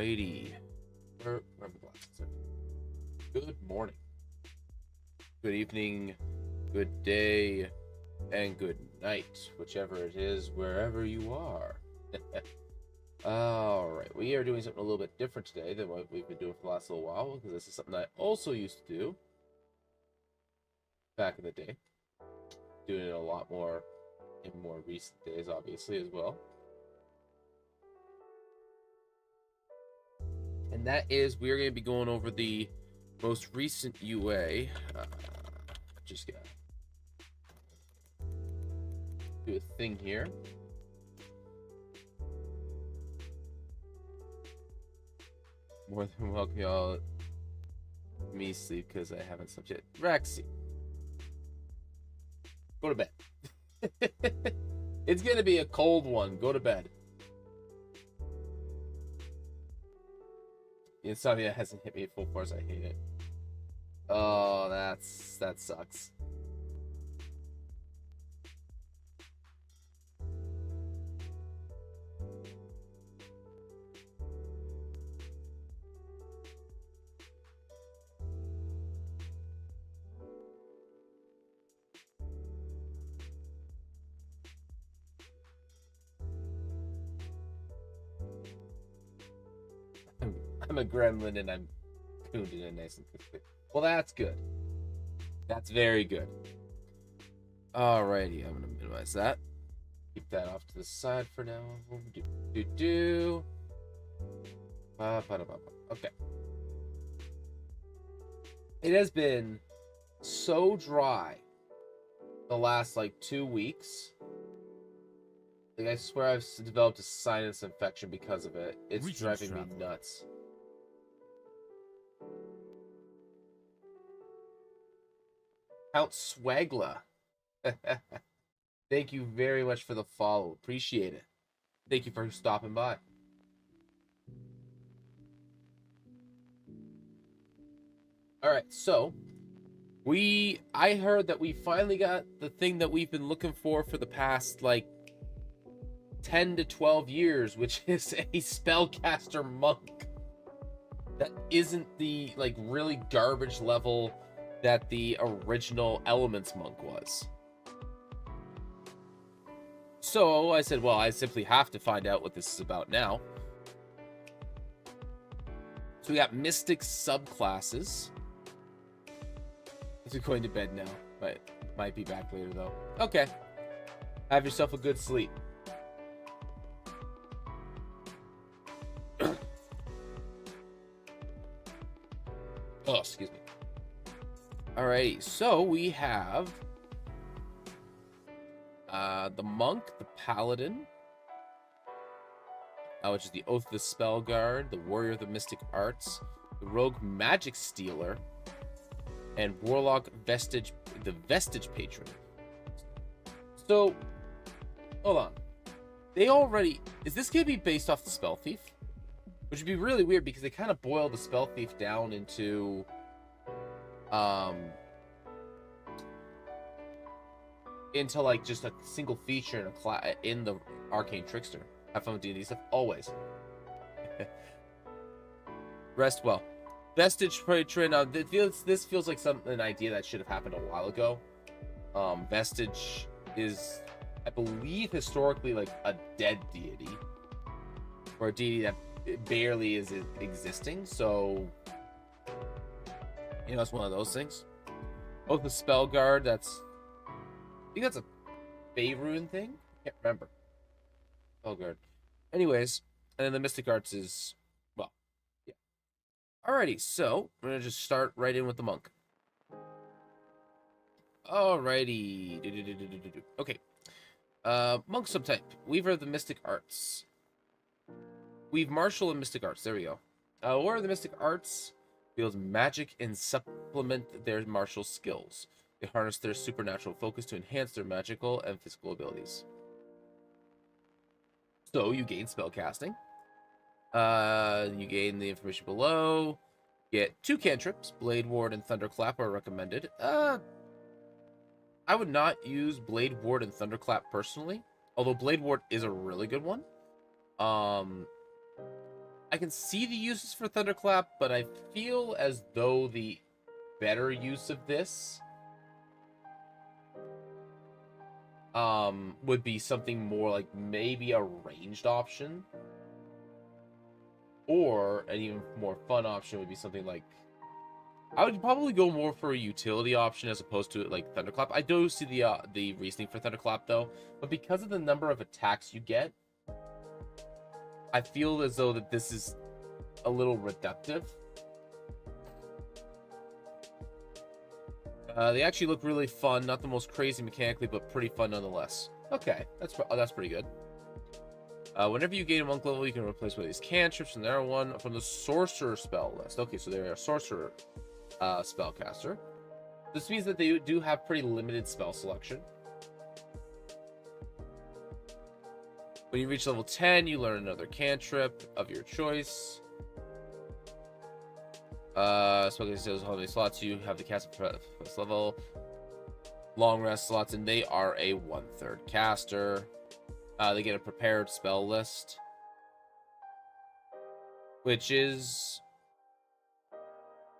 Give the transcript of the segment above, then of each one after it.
Alrighty. Where are my glasses? Good morning, good evening, good day, and good night, whichever it is, wherever you are. Alright, we are doing something a little bit different today than what we've been doing for the last little while, because this is something I also used to do back in the day. Doing it a lot more in more recent days, obviously, as well. And that is, we're going to be going over the most recent UA. Just gotta do a thing here. More than welcome, y'all. Me sleep because I haven't slept yet. Rexy, go to bed. It's gonna be a cold one. Go to bed. The insomnia hasn't hit me full force. I hate it. Oh, that sucks. I'm a gremlin and I'm cooned in a nice and quick. Well, that's good. That's very good. Alrighty, I'm gonna minimize that. Keep that off to the side for now. Okay. It has been so dry the last like 2 weeks. Like, I swear I've developed a sinus infection because of it. It's driving me nuts. Count Swagla. Thank you very much for the follow. Appreciate it. Thank you for stopping by. Alright, so I heard that we finally got the thing that we've been looking for the past like 10 to 12 years, which is a spellcaster monk that isn't the like really garbage level that the original Elements monk was. So I said, well, I simply have to find out what this is about now. So we got Mystic subclasses. You're going to bed now, but might be back later though. Okay. Have yourself a good sleep. Oh, excuse me. Alrighty, so we have the monk, the paladin, which is the oath of the spell guard, the warrior of the mystic arts, the rogue magic stealer, and warlock vestige, the vestige patron. So, hold on. They already, is this gonna be based off the spell thief? Which would be really weird because they kind of boil the spell thief down into like just a single feature in in the arcane trickster. Have fun with D&D stuff always. Rest well. Vestige patron. This feels like an idea that should have happened a while ago. Vestige is, I believe, historically like a dead deity, or a deity that barely is existing. So, you know, it's one of those things. Both the spell guard. I think that's a Faerun thing. Can't remember. Spell guard. Anyways, and then the mystic arts is, well, yeah. Alrighty, so we're gonna just start right in with the monk. Alrighty. Okay. Monk subtype. Weaver of the mystic arts. Weave martial and mystic arts. There we go. Warrior of the mystic arts wields magic and supplement their martial skills. They harness their supernatural focus to enhance their magical and physical abilities. So you gain spellcasting. You gain the information below. Get 2 cantrips. Blade Ward and Thunderclap are recommended. I would not use Blade Ward and Thunderclap personally, although Blade Ward is a really good one. I can see the uses for Thunderclap, but I feel as though the better use of this would be something more like maybe a ranged option, or an even more fun option would be something like, I would probably go more for a utility option as opposed to like Thunderclap. I do see the reasoning for Thunderclap though, but because of the number of attacks you get, I feel as though that this is a little reductive. They actually look really fun. Not the most crazy mechanically, but pretty fun nonetheless. Okay, that's pretty good. Whenever you gain a monk level, you can replace one of these cantrips from there one from the sorcerer spell list. Okay, so they're a sorcerer spellcaster. This means that they do have pretty limited spell selection. When you reach level 10, you learn another cantrip of your choice. Spellcaster says how many slots you have to cast at first level. Long rest slots, and they are a 1/3 caster. They get a prepared spell list, which is...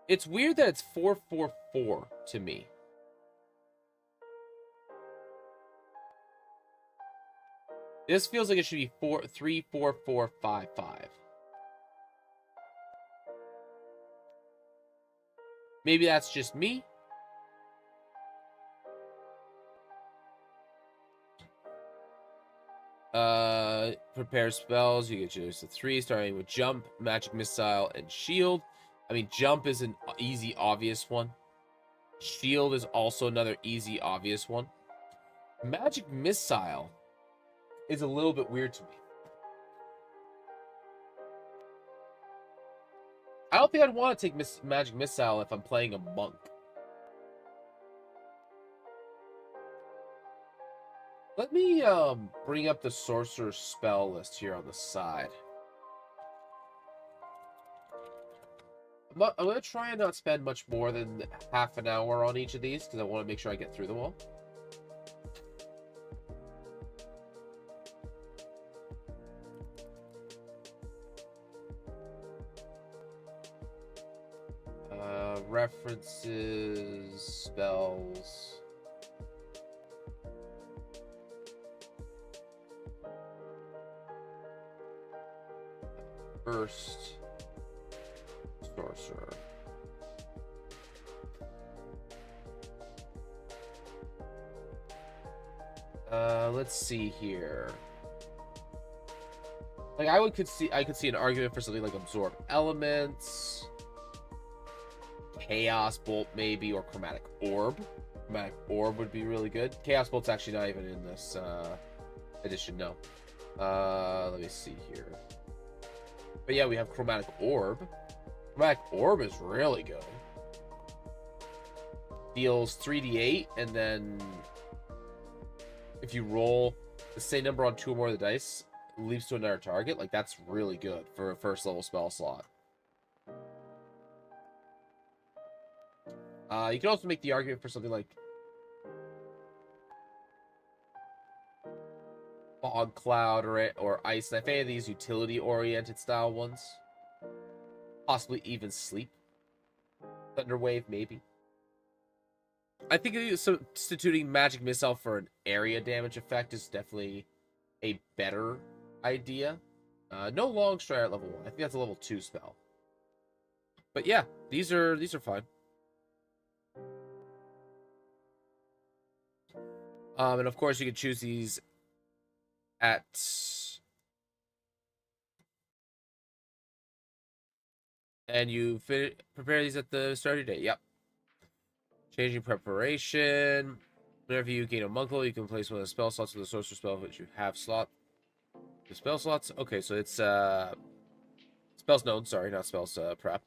It's weird that it's 4/4/4 to me. This feels like it should be 3/4/4/5/5. Maybe that's just me. Prepare spells. You get yours to 3, starting with jump, magic missile, and shield. I mean, jump is an easy, obvious one. Shield is also another easy, obvious one. Magic missile is a little bit weird to me. I don't think I'd want to take magic missile if I'm playing a monk. Let me bring up the sorcerer spell list here on the side. I'm going to try and not spend much more than half an hour on each of these, because I want to make sure I get through them all. References, spells. First, sorcerer. Let's see here. Like I could see an argument for something like absorb elements, chaos bolt maybe, or chromatic orb. Chromatic orb would be really good. Chaos bolt's actually not even in this edition, no. Let me see here. But yeah, we have chromatic orb. Chromatic orb is really good. Deals 3d8, and then if you roll the same number on 2 or more of the dice, it leaps to another target. Like, that's really good for a first level spell slot. You can also make the argument for something like Fog Cloud or Ice Knife, any of these utility-oriented style ones. Possibly even Sleep. Thunderwave, maybe. I think substituting Magic Missile for an area damage effect is definitely a better idea. No Long Stride at level 1. I think that's a level 2 spell. But yeah, these are fine. And of course, you can choose these at and you prepare these at the start of your day. Yep. Changing preparation. Whenever you gain a monk level, you can place one of the spell slots with the sorcerer spell which you have slot. The spell slots. Okay, so it's spells known. Sorry, not spells prep.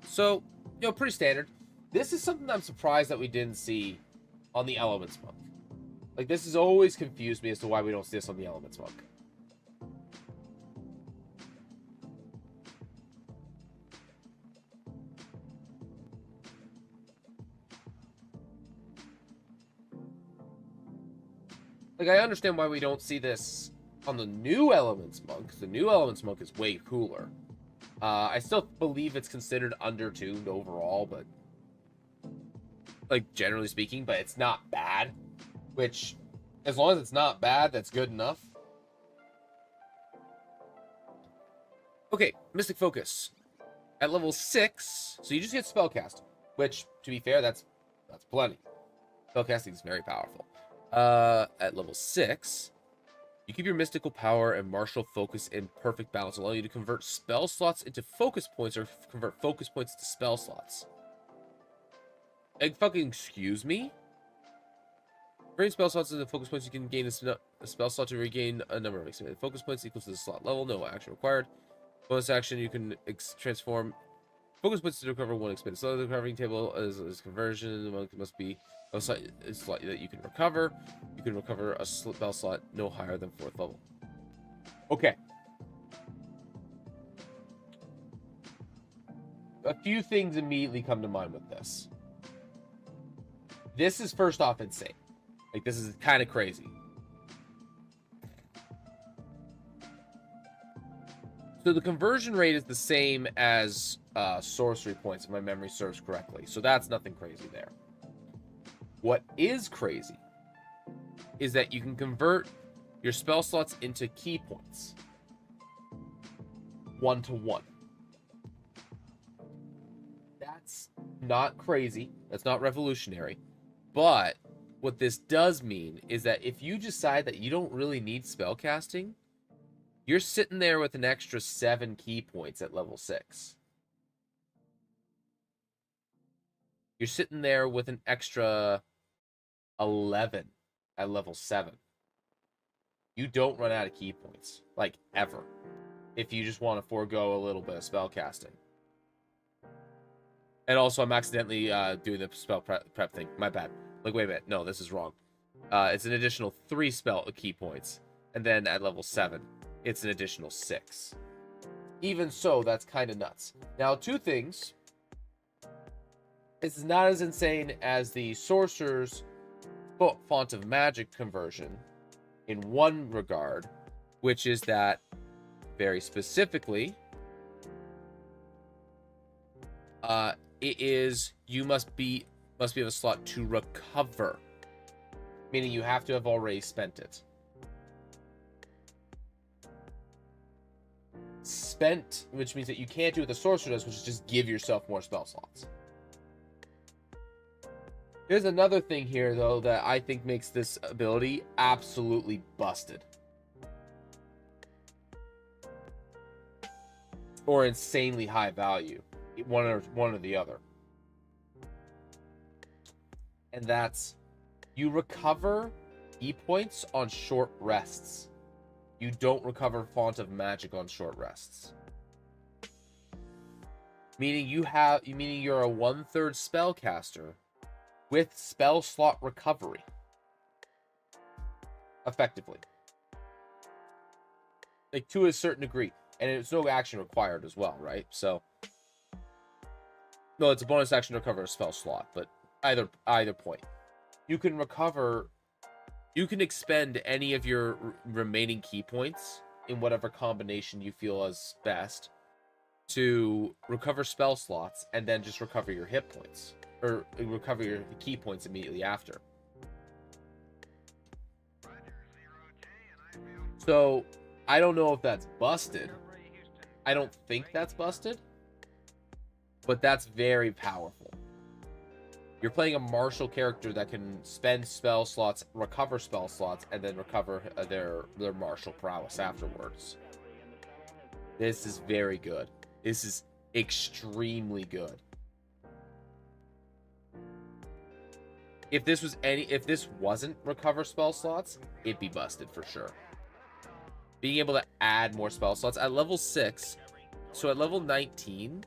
So, you know, pretty standard. This is something I'm surprised that we didn't see on the Elements Monk. Like, this has always confused me as to why we don't see this on the Elements Monk. Like, I understand why we don't see this on the new Elements Monk, because the new Elements Monk is way cooler. I still believe it's considered undertuned overall, but like generally speaking, but it's not bad. Which, as long as it's not bad, that's good enough. Okay, Mystic Focus. At level 6, so you just get Spellcasting, which, to be fair, that's plenty. Spellcasting is very powerful. At level 6, you keep your mystical power and martial focus in perfect balance, allowing you to convert spell slots into focus points or convert focus points to spell slots. Like, fucking excuse me? Bring spell slots into focus points, you can gain a spell slot to regain a number of expanded focus points equal to the slot level. No action required. Bonus action, you can transform focus points to recover one expanded slot. The recovering table is conversion. The monk must be a slot that you can recover. You can recover a spell slot no higher than 4th level. Okay. A few things immediately come to mind with this. This is first off insane. Like, this is kind of crazy. So the conversion rate is the same as sorcery points, if my memory serves correctly. So that's nothing crazy there. What is crazy is that you can convert your spell slots into key points. 1-to-1. That's not crazy. That's not revolutionary. But what this does mean is that if you decide that you don't really need spellcasting, you're sitting there with an extra 7 key points at level 6. You're sitting there with an extra 11 at level 7. You don't run out of key points, like, ever, if you just want to forego a little bit of spellcasting. And also, I'm accidentally doing the spell prep thing. My bad. Like, wait a minute. No, this is wrong. It's an additional 3 spell key points. And then at level 7, it's an additional 6. Even so, that's kind of nuts. Now, 2 things. This is not as insane as the Sorcerer's Font of Magic conversion in one regard, which is that, very specifically, it is, you must be of a slot to recover, meaning you have to have already spent it. Spent, which means that you can't do what the sorcerer does, which is just give yourself more spell slots. There's another thing here, though, that I think makes this ability absolutely busted. Or insanely high value. One or the other. And that's, you recover E points on short rests. You don't recover Font of Magic on short rests. Meaning you're a 1/3 spellcaster with spell slot recovery. Effectively. Like, to a certain degree. And it's no action required as well, right? So, no, it's a bonus action to recover a spell slot, but either point. You can expend any of your remaining key points in whatever combination you feel is best to recover spell slots and then just recover your hit points. Or recover your key points immediately after. So, I don't know if that's busted. I don't think that's busted. But that's very powerful. You're playing a martial character that can spend spell slots, recover spell slots, and then recover their martial prowess afterwards. This is very good. This is extremely good. If this wasn't recover spell slots, it'd be busted for sure. Being able to add more spell slots at level 6, so at level 19,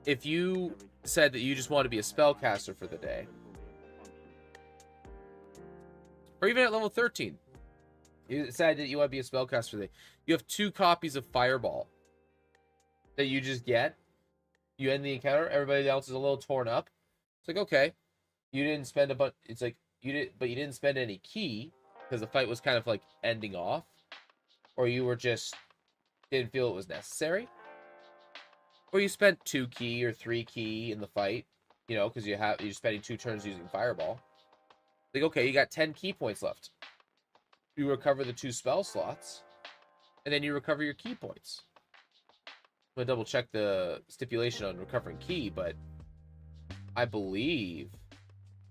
if you said that you just want to be a spellcaster for the day, or even at level 13, you decide that you want to be a spellcaster for the day, you have 2 copies of Fireball that you just get. You end the encounter, everybody else is a little torn up. It's like, okay. You didn't spend a bunch. It's like you didn't spend any key, because the fight was kind of like ending off, or you were just didn't feel it was necessary, or you spent 2 key or 3 key in the fight, you know, because you're spending 2 turns using Fireball. Like, okay, you got 10 key points left. You recover the 2 spell slots, and then you recover your key points. I'm gonna double check the stipulation on recovering key, but I believe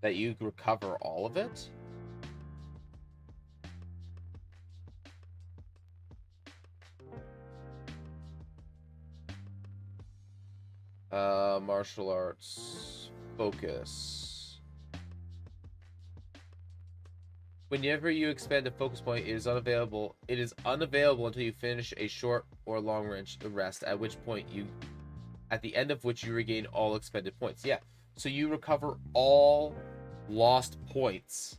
that you recover all of it. Martial arts focus. Whenever you expend a focus point, it is unavailable. It is unavailable until you finish a short or long range rest. At the end of which you regain all expended points. Yeah, so you recover all lost points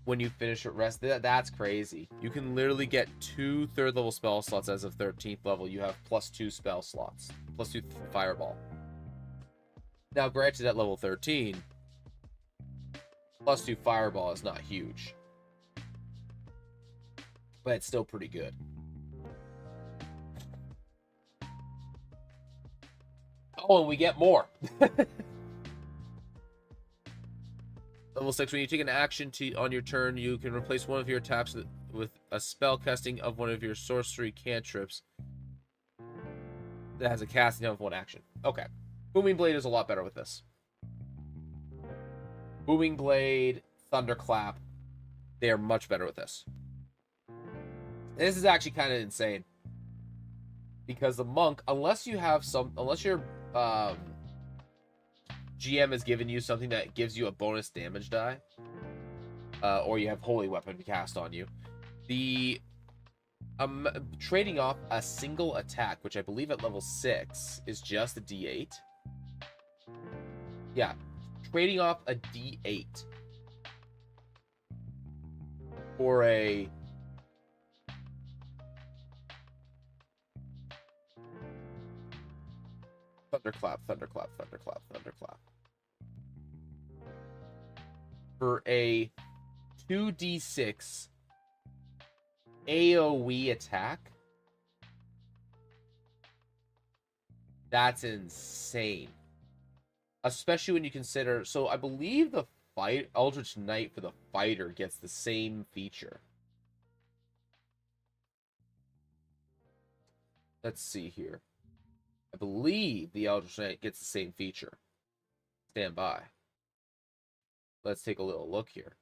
when you finish a rest. That's crazy. You can literally get 2 third level spell slots as of 13th level. You have +2 spell slots, +2 Fireball. Now, granted, at level 13. +2 Fireball is not huge, but it's still pretty good. Oh, and we get more. Level 6, when you take an action on your turn, you can replace one of your attacks with a spell casting of one of your sorcery cantrips that has a casting of 1 action. Okay. Booming Blade is a lot better with this. Booming Blade, Thunderclap, they are much better with this. And this is actually kind of insane. Because the monk, unless your GM has given you something that gives you a bonus damage die, or you have Holy Weapon cast on you, the trading off a single attack, which I believe at level 6 is just a D8. Yeah, trading off a D8 for a Thunderclap. For a 2d6 AoE attack. That's insane. Especially when you consider... So I believe the Eldritch Knight for the fighter gets the same feature. Let's see here. I believe the Eldritch Knight gets the same feature. Stand by. Let's take a little look here.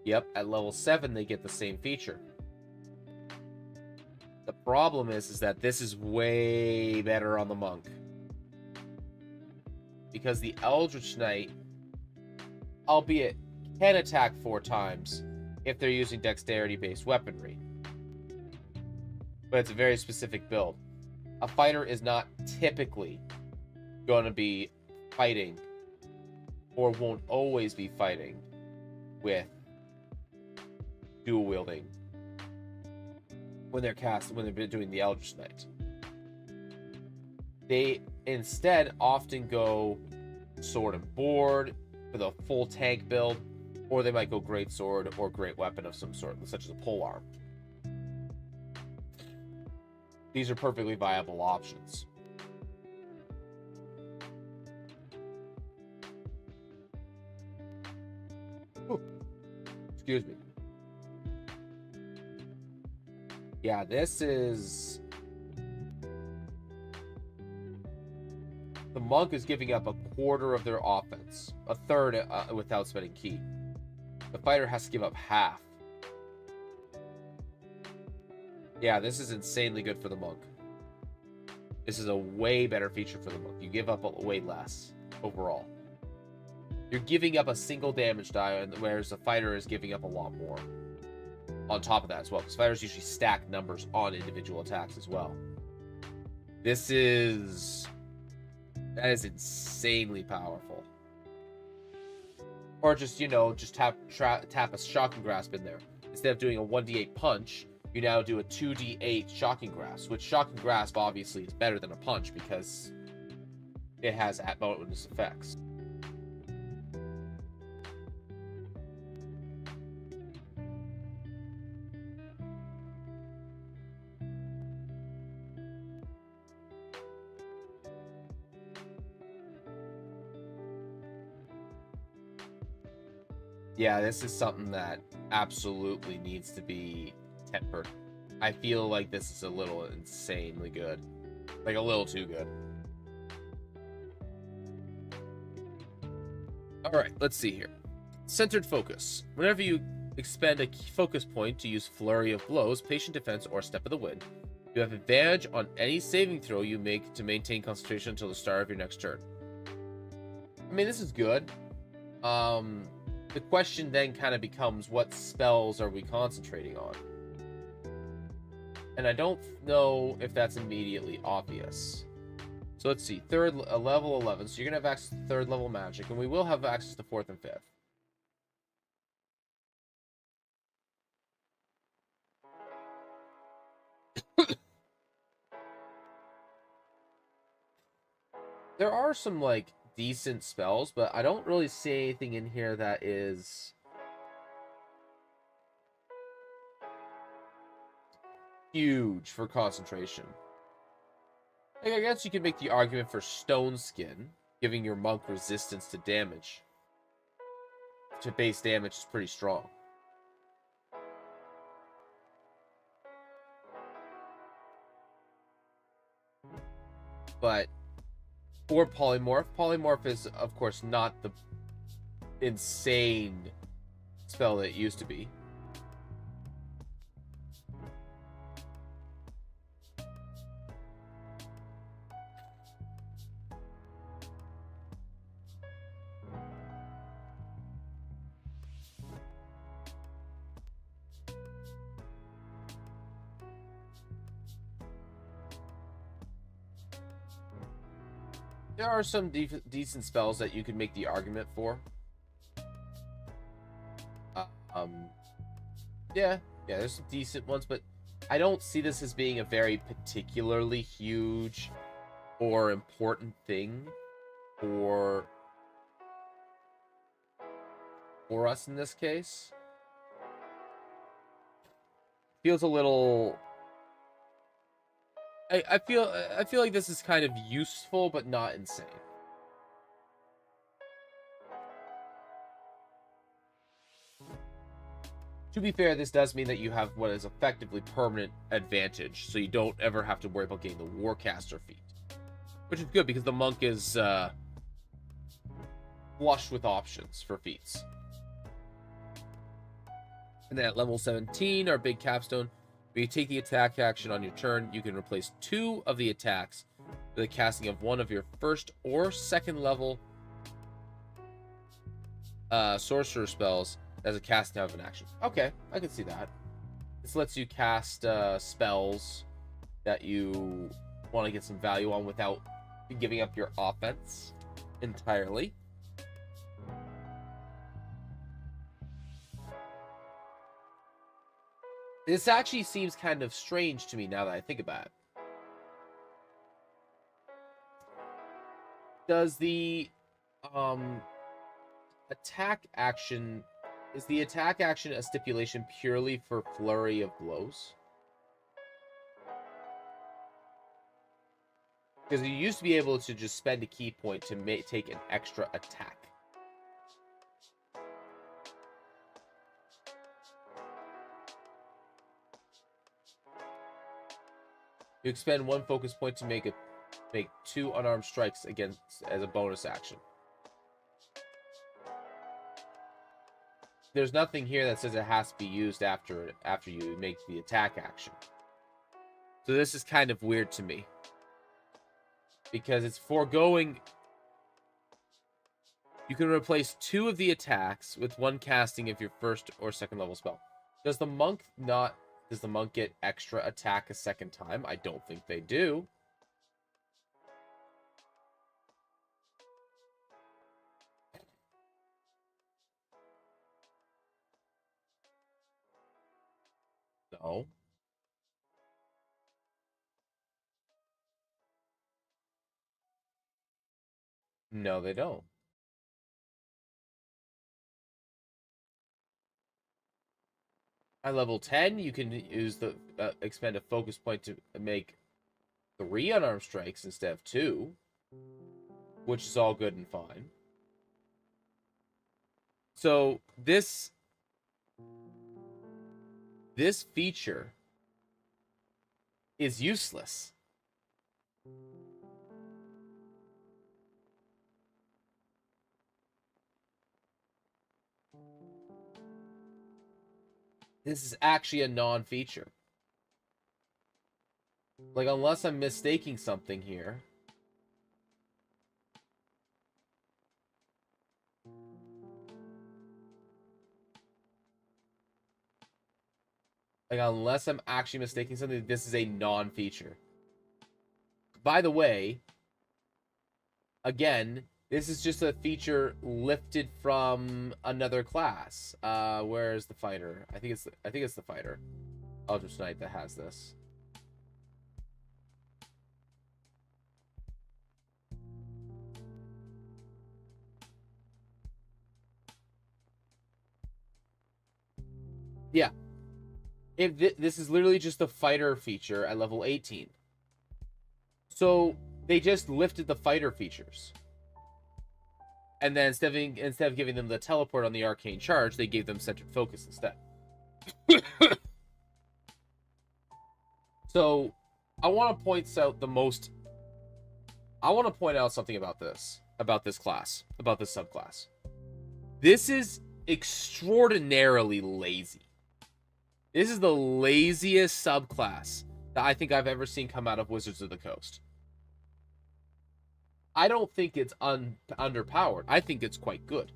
Yep, at level 7 they get the same feature. The problem is that this is way better on the monk. Because the Eldritch Knight, albeit, can attack 4 times if they're using dexterity-based weaponry. But it's a very specific build. A fighter is not typically going to be fighting, or won't always be fighting, with dual wielding when they're doing the Eldritch Knight. They instead often go sword and board for the full tank build, or they might go great sword or great weapon of some sort, such as a polearm. These are perfectly viable options. Ooh. Excuse me. Yeah, this is... The monk is giving up a quarter of their offense. A third without spending ki. The fighter has to give up half. Yeah, this is insanely good for the monk. This is a way better feature for the monk. You give up way less overall. You're giving up a single damage die, whereas the fighter is giving up a lot more. On top of that as well, because fighters usually stack numbers on individual attacks as well. That is insanely powerful. Or just, you know, just tap a Shocking Grasp in there. Instead of doing a 1d8 punch, you now do a 2d8 Shocking Grasp, which Shocking Grasp obviously is better than a punch because it has bonus effects. Yeah, this is something that absolutely needs to be tempered. I feel like this is a little insanely good. Like, a little too good. Alright, let's see here. Centered Focus. Whenever you expend a focus point to use Flurry of Blows, Patient Defense, or Step of the Wind, you have advantage on any saving throw you make to maintain concentration until the start of your next turn. I mean, this is good. The question then kind of becomes, what spells are we concentrating on? And I don't know if that's immediately obvious. So let's see. Level 11. So you're going to have access to third level magic, and we will have access to fourth and fifth. There are some, like, decent spells, but I don't really see anything in here that is huge for concentration. Like, I guess you could make the argument for Stone Skin, giving your monk resistance to damage. To base damage is pretty strong. But, or Polymorph. Polymorph is, of course, not the insane spell that it used to be. There are some decent spells that you could make the argument for. Yeah, there's some decent ones, but I don't see this as being a very particularly huge or important thing for us in this case. Feels a little... I feel like this is kind of useful, but not insane. To be fair, this does mean that you have what is effectively permanent advantage, so you don't ever have to worry about getting the Warcaster feat. Which is good, because the monk is flush with options for feats. And then at level 17, our big capstone, when you take the attack action on your turn, you can replace 2 of the attacks with the casting of one of your first or second level sorcerer spells as a casting out of an action. Okay, I can see that. This lets you cast spells that you want to get some value on without giving up your offense entirely. This actually seems kind of strange to me now that I think about it. Does the attack action... Is the attack action a stipulation purely for Flurry of Blows? Because you used to be able to just spend a key point to take an extra attack. You expend 1 focus point to make 2 unarmed strikes against as a bonus action. There's nothing here that says it has to be used after you make the attack action. So this is kind of weird to me. Because it's foregoing... You can replace 2 of the attacks with 1 casting of your first or second level spell. Does the monk get extra attack a second time? I don't think they do. No. No, they don't. At level 10, you can use the expend a focus point to make 3 unarmed strikes instead of 2, which is all good and fine. So this feature is useless. This is actually a non-feature. Like, unless I'm mistaking something here. Like, unless I'm actually mistaking something, this is a non-feature. By the way, again, this is just a feature lifted from another class. Where's the fighter? I think it's the fighter. Eldritch Knight that has this. Yeah. This is literally just a fighter feature at level 18. So they just lifted the fighter features. And then instead of giving them the teleport on the arcane charge, they gave them centered focus instead. So I want to point out something about this class, about this subclass. This is extraordinarily lazy. This is the laziest subclass that I think I've ever seen come out of Wizards of the Coast. I don't think it's underpowered. I think it's quite good.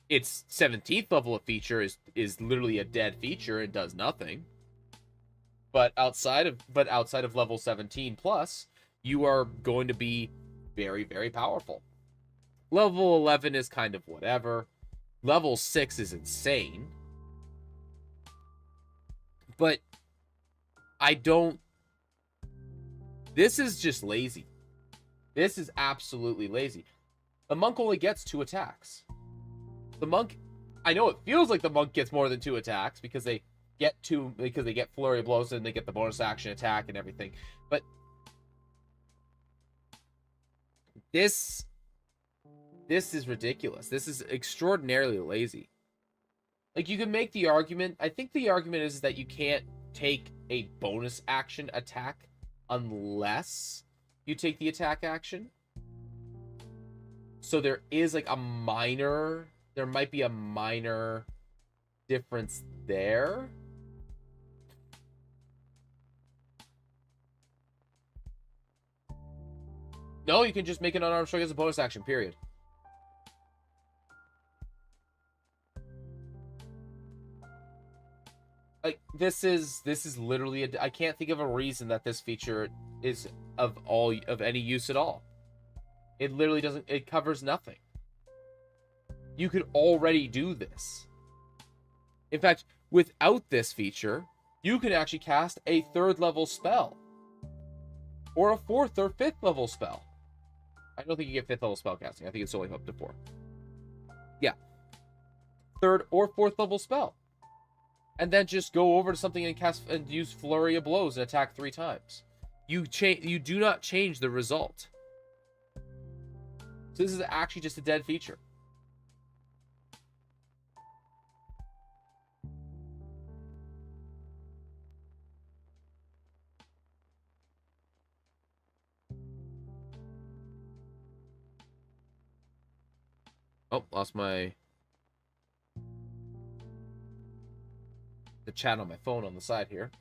Its 17th level of feature is literally a dead feature. It does nothing. But outside of level 17 plus, you are going to be very, very powerful. Level 11 is kind of whatever. Level 6 is insane. But this is just lazy. This is absolutely lazy. The monk only gets 2 attacks. The monk, I know it feels like the monk gets more than 2 attacks because they get flurry of blows and they get the bonus action attack and everything. But this is ridiculous. This is extraordinarily lazy. Like, you can make the argument, I think the argument is that you can't take a bonus action attack unless you take the attack action. So there is like there might be a minor difference there. No, you can just make an unarmed strike as a bonus action, period. Like, this is literally I can't think of a reason that this feature is of any use at all. It literally doesn't, it covers nothing. You could already do this. In fact, without this feature, you can actually cast a 3rd level spell. Or a 4th or 5th level spell. I don't think you get 5th level spell casting. I think it's only up to 4. Yeah. 3rd or 4th level spell. And then just go over to something and cast and use flurry of blows and attack 3 times. You do not change the result. So this is actually just a dead feature. Oh, lost the chat on my phone on the side here.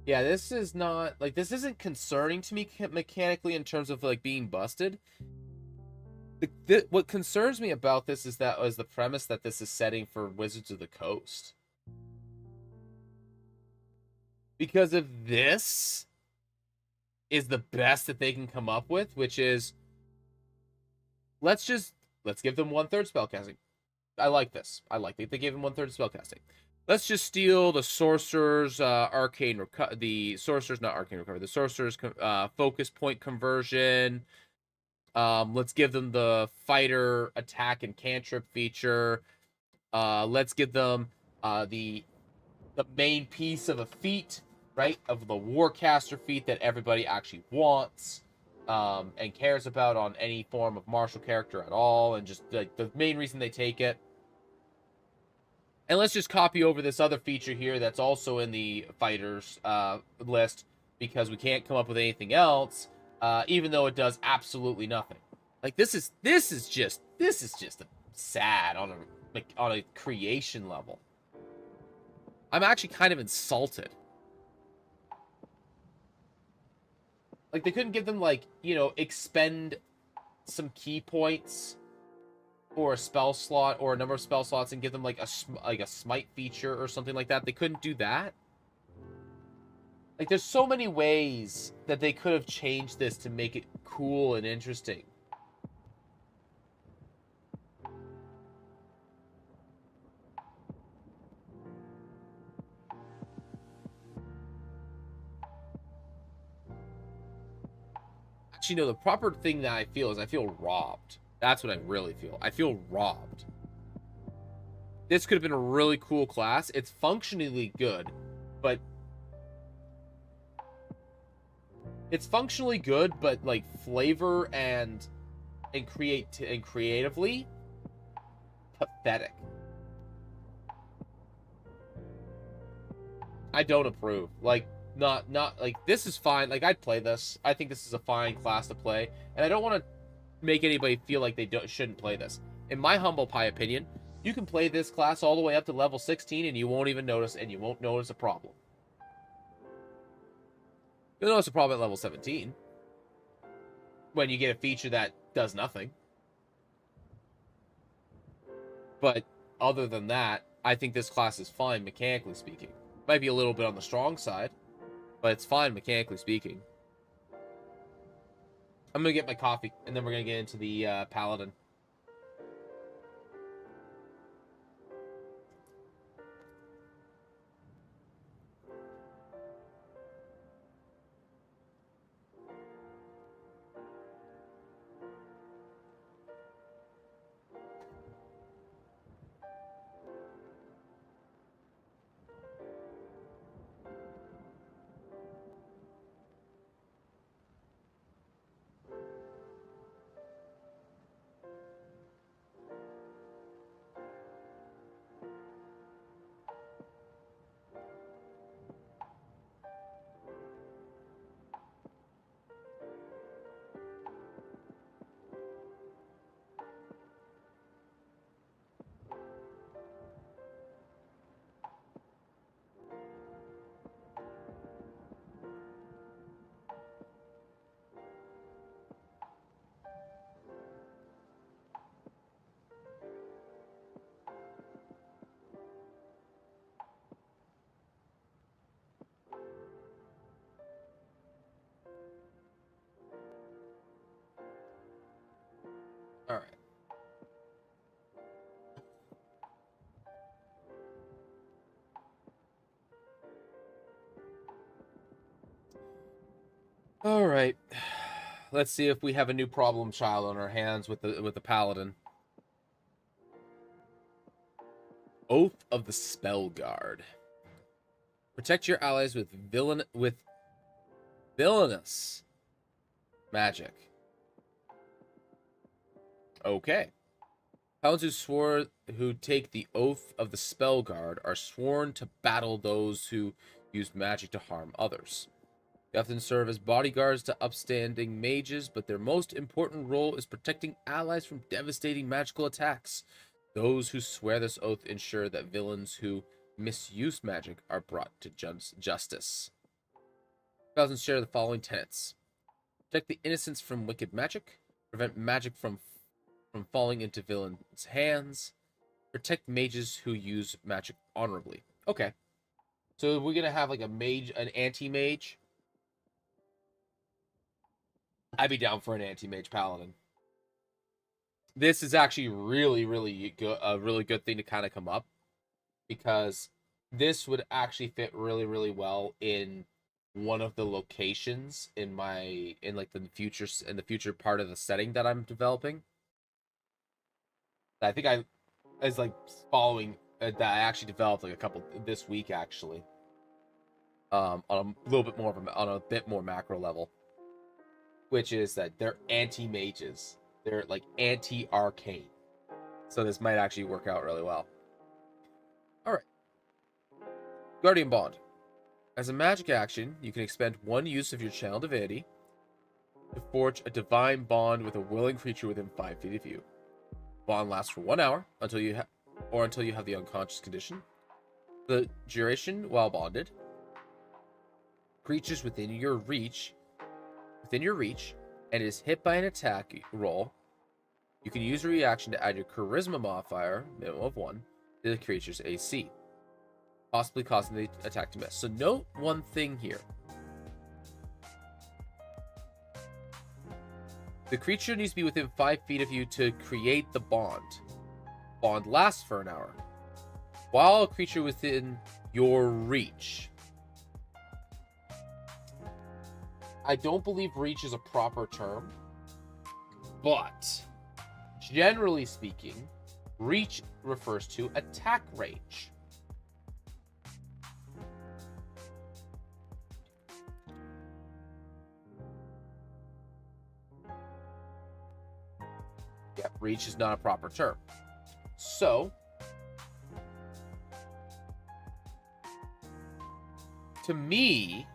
Yeah, this is not, like, this isn't concerning to me mechanically in terms of, like, being busted. What concerns me about this is the premise that this is setting for Wizards of the Coast. Because if this is the best that they can come up with, which is let's give them 1/3 spellcasting. I like this. I like that they gave them 1/3 spellcasting. Let's just steal the sorcerer's the sorcerer's not arcane recovery, the sorcerer's focus point conversion. Let's give them the fighter attack and cantrip feature. Let's give them the main piece of a feat, right? Of the Warcaster feat that everybody actually wants and cares about on any form of martial character at all, and just like the main reason they take it. And let's just copy over this other feature here that's also in the fighters list, because we can't come up with anything else, even though it does absolutely nothing. Like this is just sad on a creation level. I'm actually kind of insulted. Like they couldn't give them like, you know, expend some key points for a spell slot or a number of spell slots and give them like a smite feature or something like that. They couldn't do that. Like there's so many ways that they could have changed this to make it cool and interesting. Actually, no, the proper thing that I feel is I feel robbed. That's what I really feel. I feel robbed. This could have been a really cool class. It's functionally good, but like flavor and creatively pathetic. I don't approve. Like not like this is fine. Like I'd play this. I think this is a fine class to play, and I don't want to make anybody feel like they shouldn't play this. In my humble pie opinion, you can play this class all the way up to level 16 and you won't even notice, and you won't notice a problem. You'll notice a problem at level 17 when you get a feature that does nothing. But other than that, I think this class is fine mechanically speaking. Might be a little bit on the strong side, but it's fine mechanically speaking. I'm going to get my coffee, and then we're going to get into the Paladin. All right. All right. Let's see if we have a new problem child on our hands with the Paladin. Oath of the Spell Guard. Protect your allies with villainous magic. Okay. Paladins who take the Oath of the Spell Guard are sworn to battle those who use magic to harm others. They often serve as bodyguards to upstanding mages, but their most important role is protecting allies from devastating magical attacks. Those who swear this oath ensure that villains who misuse magic are brought to justice. Paladins share the following tenets: protect the innocents from wicked magic, prevent magic from falling into villains' hands, protect mages who use magic honorably. Okay. So we're going to have like a mage, an anti-mage. I'd be down for an anti-mage paladin. This is actually really, really good, a really good thing to kind of come up, because this would actually fit really, really well in one of the locations in like the future part of the setting that I'm developing. I think I is like following that I actually developed like a couple this week actually. On a little bit more on a bit more macro level, which is that they're anti-mages. They're like anti-arcane. So this might actually work out really well. All right. Guardian Bond. As a magic action, you can expend one use of your channel divinity to forge a divine bond with a willing creature within 5 feet of you. Bond lasts for 1 hour until you have the unconscious condition. The duration while bonded, creatures within your reach, and is hit by an attack roll, you can use a reaction to add your charisma modifier, minimum of 1, to the creature's AC, possibly causing the attack to miss. So note one thing here. The creature needs to be within 5 feet of you to create the bond. Bond lasts for an hour. While a creature within your reach. I don't believe reach is a proper term, but generally speaking, reach refers to attack range. Yeah, reach is not a proper term. So, to me,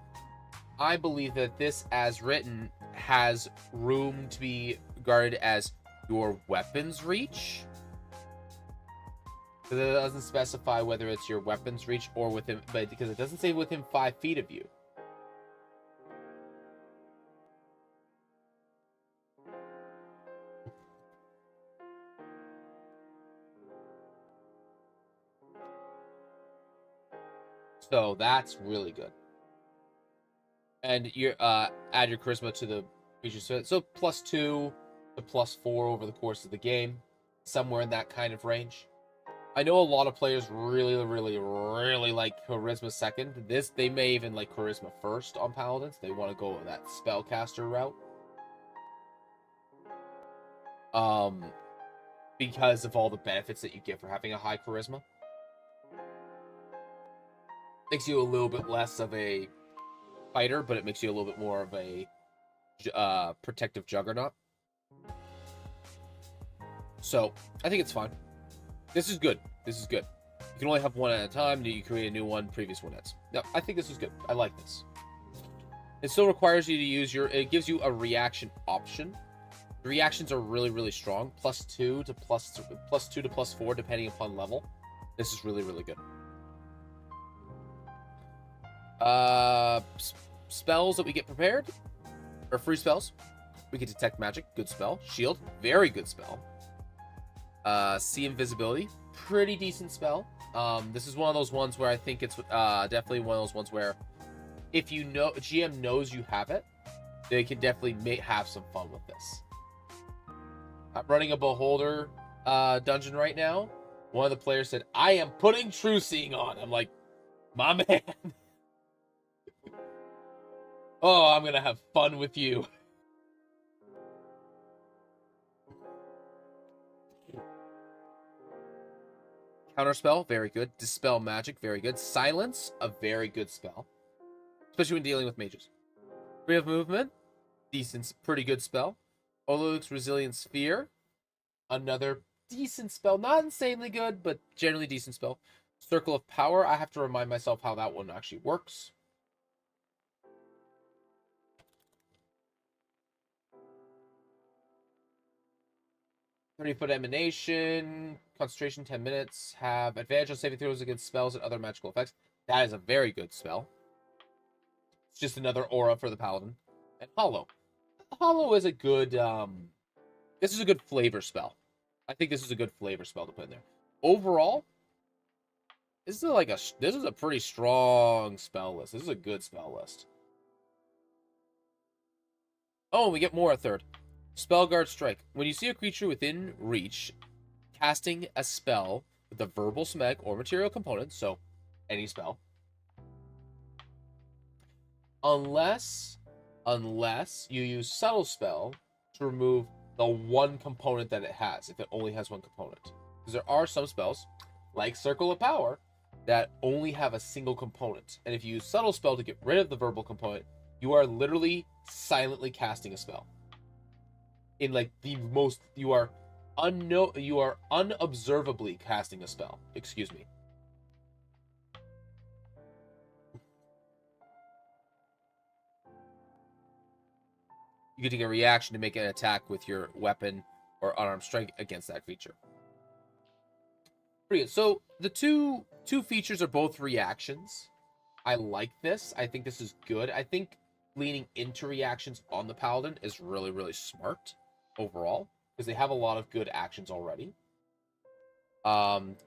I believe that this, as written, has room to be regarded as your weapon's reach. Because it doesn't specify whether it's your weapon's reach or within, but because it doesn't say within 5 feet of you. So that's really good. And you add your charisma to the creature, so +2 to +4 over the course of the game, somewhere in that kind of range. I know a lot of players really, really, really like charisma second. They may even like charisma first on paladins. They want to go that spellcaster route. Because of all the benefits that you get for having a high charisma. Makes you a little bit less of a fighter, but it makes you a little bit more of a protective juggernaut. So I think it's fine. This is good. This is good. You can only have one at a time. You create a new one. Previous one ends. No, I think this is good. I like this. It still requires you to use it gives you a reaction option. The reactions are really, really strong. +2 to +4, depending upon level. This is really, really good. Spells that we get prepared, or free spells. We can detect magic, good spell. Shield, very good spell. See invisibility, pretty decent spell. This is one of those ones where I think it's definitely one of those ones where if you know GM knows you have it, they can definitely have some fun with this. I'm running a Beholder dungeon right now. One of the players said, "I am putting True Seeing on." I'm like, my man. Oh, I'm gonna have fun with you. Counterspell, very good. Dispel magic, very good. Silence, a very good spell, especially when dealing with mages. Free of movement, decent, pretty good spell. Oluk's Resilient Sphere, another decent spell. Not insanely good, but generally decent spell. Circle of Power, I have to remind myself how that one actually works. 30-foot emanation, concentration 10 minutes, have advantage on saving throws against spells and other magical effects. That is a very good spell. It's just another aura for the paladin. And Hollow. Hollow is a good this is a good flavor spell. I think this is a good flavor spell to put in there. Overall, this is a pretty strong spell list. This is a good spell list. Oh, we get more a third. Spellguard Strike. When you see a creature within reach, casting a spell with a verbal smeg or material component, so any spell, unless you use subtle spell to remove the one component that it has, if it only has one component. Because there are some spells, like Circle of Power, that only have a single component. And if you use subtle spell to get rid of the verbal component, you are literally silently casting a spell. In like the most, you are unobservably casting a spell. Excuse me. You get to get a reaction to make an attack with your weapon or unarmed strike against that creature. Pretty good. So the two features are both reactions. I like this. I think this is good. I think leaning into reactions on the Paladin is really, really smart overall, because they have a lot of good actions already. And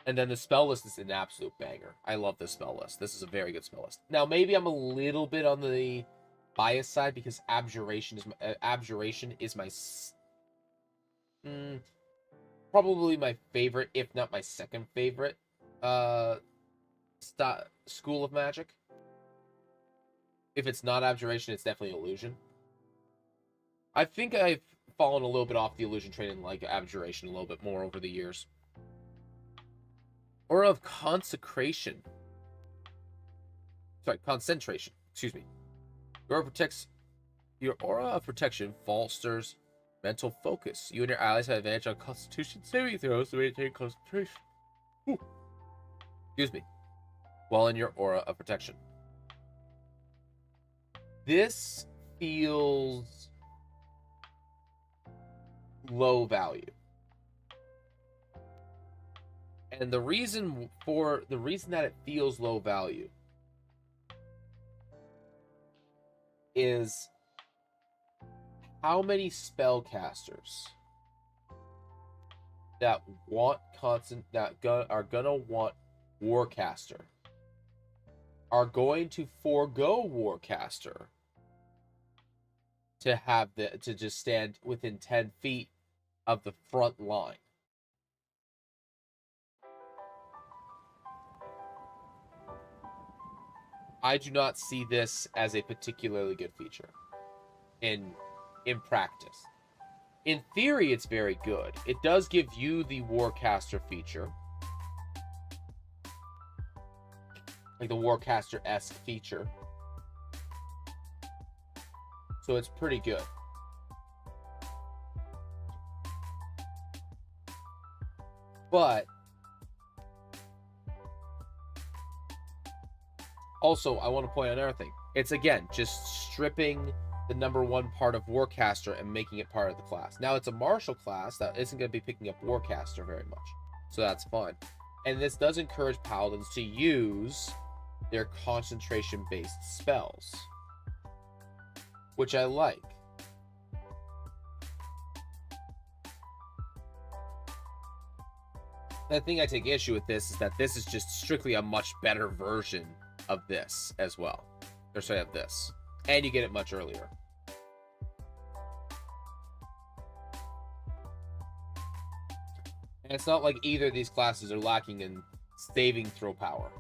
then the spell list is an absolute banger. I love this spell list. This is a very good spell list. Now, maybe I'm a little bit on the bias side because Abjuration is my probably my favorite, if not my second favorite, school of magic. If it's not Abjuration, it's definitely Illusion. I think I've fallen a little bit off the Illusion train and like Abjuration a little bit more over the years. Aura of Consecration. Sorry, Concentration. Excuse me. Your aura of protection fosters mental focus. You and your allies have advantage on Constitution saving throws to maintain concentration. Ooh. Excuse me. While in your aura of protection. This feels low value. And the reason that it feels low value is how many spellcasters that are gonna want Warcaster are going to forego Warcaster to just stand within 10 feet of the front line. I do not see this as a particularly good feature in practice. In theory, it's very good. It does give you the Warcaster feature, like the Warcaster-esque feature. So it's pretty good. But also, I want to point out another thing. It's, again, just stripping the number one part of Warcaster and making it part of the class. Now, it's a martial class that isn't going to be picking up Warcaster very much. So that's fine. And this does encourage Paladins to use their concentration-based spells, which I like. The thing I take issue with this is that this is just strictly a much better version of this as well. Or sorry, of this. And you get it much earlier. And it's not like either of these classes are lacking in saving throw power.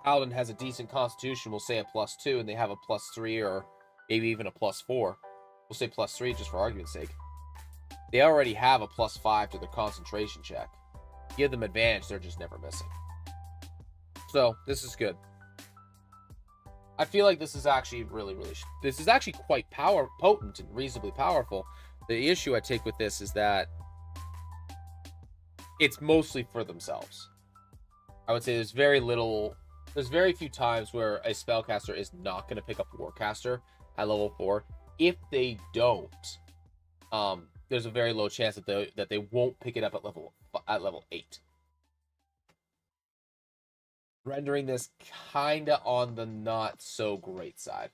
Paladin has a decent constitution, we'll say a +2, and they have a +3 or maybe even a +4. We'll say +3 just for argument's sake. They already have a +5 to their concentration check. Give them advantage, they're just never missing. So, this is good. I feel like this is actually this is actually quite potent and reasonably powerful. The issue I take with this is that it's mostly for themselves. I would say there's very few times where a spellcaster is not going to pick up Warcaster at level 4. If they don't, there's a very low chance that they won't pick it up at level 8. Rendering this kinda on the not so great side.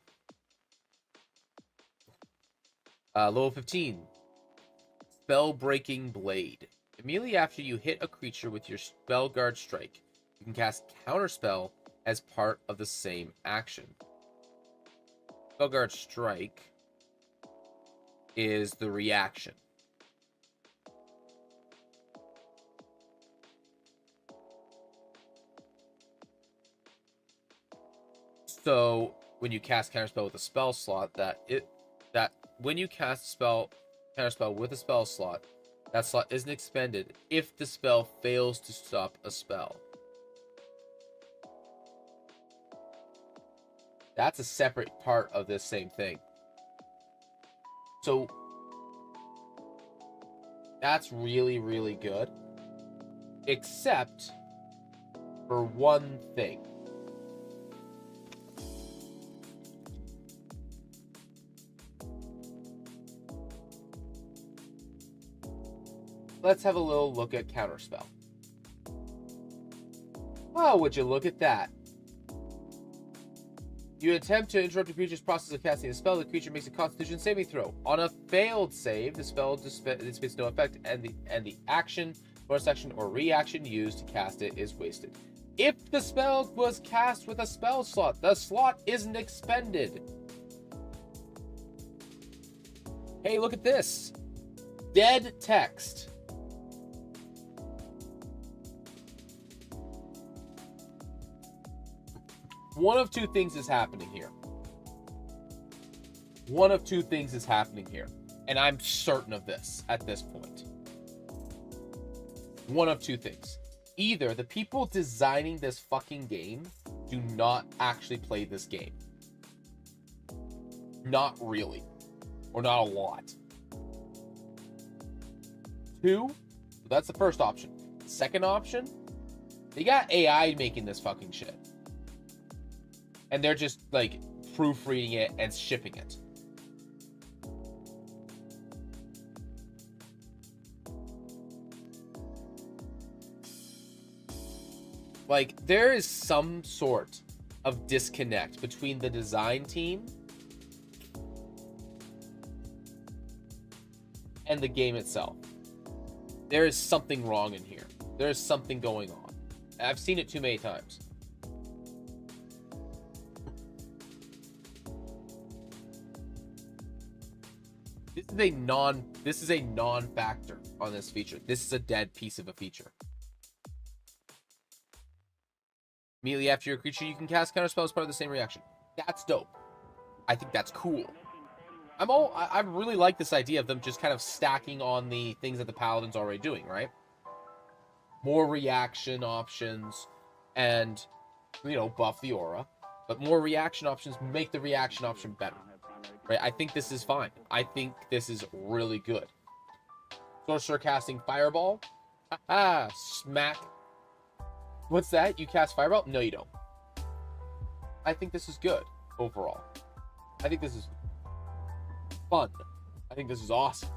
Level 15. Spellbreaking Blade. Immediately after you hit a creature with your Spellguard Strike, you can cast Counterspell as part of the same action. Spellguard Strike is the reaction. So when you cast counterspell with a spell slot, that when you cast counterspell with a spell slot, that slot isn't expended if the spell fails to stop a spell. That's a separate part of this same thing. So that's really, really good. Except for one thing. Let's have a little look at Counterspell. Oh, would you look at that? You attempt to interrupt a creature's process of casting a spell. The creature makes a Constitution saving throw. On a failed save, the spell dissipates no effect, and the action, bonus action, or reaction used to cast it is wasted. If the spell was cast with a spell slot, the slot isn't expended. Hey, look at this. Dead text. One of two things is happening here. One of two things is happening here. And I'm certain of this at this point. One of two things. Either the people designing this fucking game do not actually play this game. Not really. Or not a lot. Two, so that's the first option. Second option, they got AI making this fucking shit. And they're just, like, proofreading it and shipping it. Like, there is some sort of disconnect between the design team and the game itself. There is something wrong in here. There is something going on. I've seen it too many times. This is a non-factor on this feature. This is a dead piece of a feature. Immediately after your creature, you can cast counterspell as part of the same reaction. That's dope. I think that's cool. I really like this idea of them just kind of stacking on the things that the paladin's already doing, right? More reaction options and, buff the aura. But more reaction options make the reaction option better. Right? I think this is fine. I think this is really good. Sorcerer casting Fireball. Haha, smack. What's that? You cast Fireball? No, you don't. I think this is good overall. I think this is fun. I think this is awesome.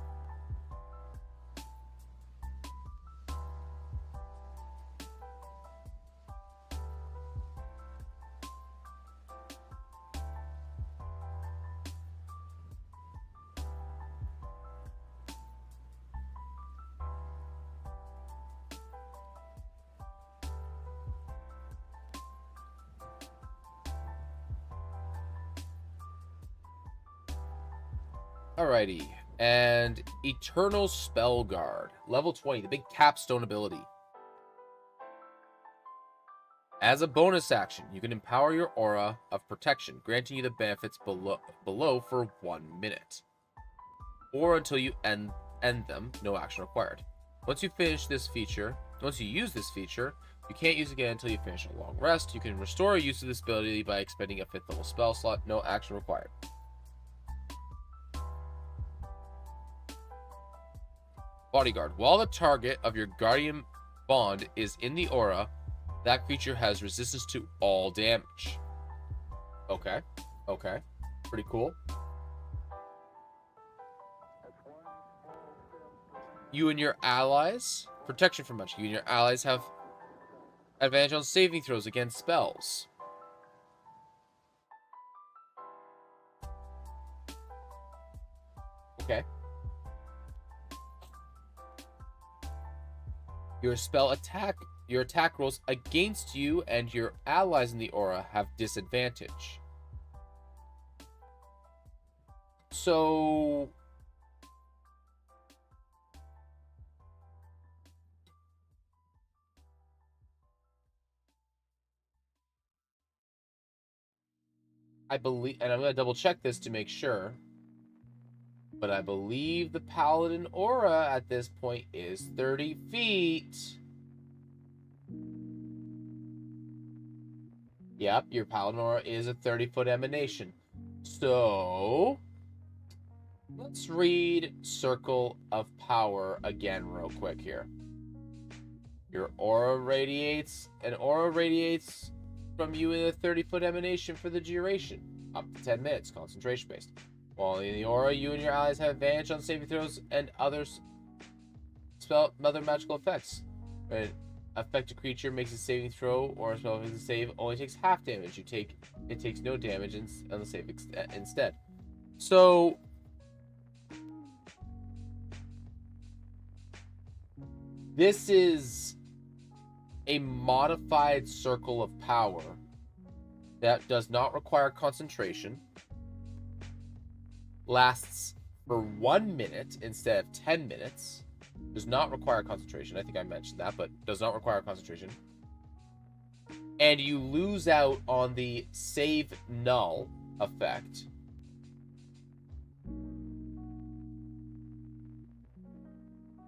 Alrighty, and Eternal Spellguard, level 20, the big capstone ability. As a bonus action, you can empower your aura of protection, granting you the benefits below for 1 minute. Or until you end them, no action required. Once you use this feature, you can't use it again until you finish a long rest. You can restore use of this ability by expending a 5th level spell slot, no action required. Bodyguard. While the target of your guardian bond is in the aura, that creature has resistance to all damage. Okay. Pretty cool. You and your allies, protection from magic. You and your allies have advantage on saving throws against spells. Okay. Your spell attack your attack rolls against you and your allies in the aura have disadvantage. So I believe, and I'm going to double check this to make sure, but I believe the Paladin aura at this point is 30 feet. Yep, your Paladin aura is a 30-foot emanation. So let's read Circle of Power again real quick here. Your aura radiates, and aura radiates from you in a 30-foot emanation for the duration, up to 10 minutes, concentration-based. While in the aura, you and your allies have advantage on saving throws and other magical effects. When an affected creature makes a saving throw or a spell makes a save, only takes half damage. It takes no damage on the save instead. So this is a modified Circle of Power that does not require concentration, lasts for 1 minute instead of 10 minutes, does not require concentration. I think I mentioned that, but does not require concentration. And you lose out on the save null effect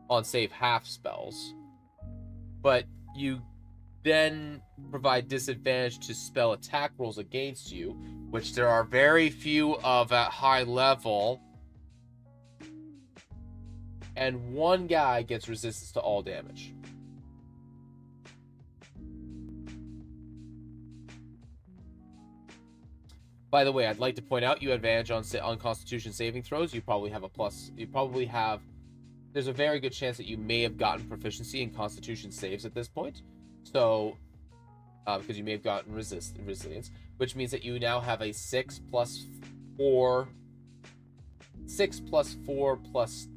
on save half spells, but you then provide disadvantage to spell attack rolls against you, which there are very few of at high level, and one guy gets resistance to all damage. By the way, I'd like to point out you have advantage on Constitution saving throws. You probably have a plus. There's a very good chance that you may have gotten proficiency in Constitution saves at this point. So, because you may have gotten resilience, which means that you now have a 6 plus 4 plus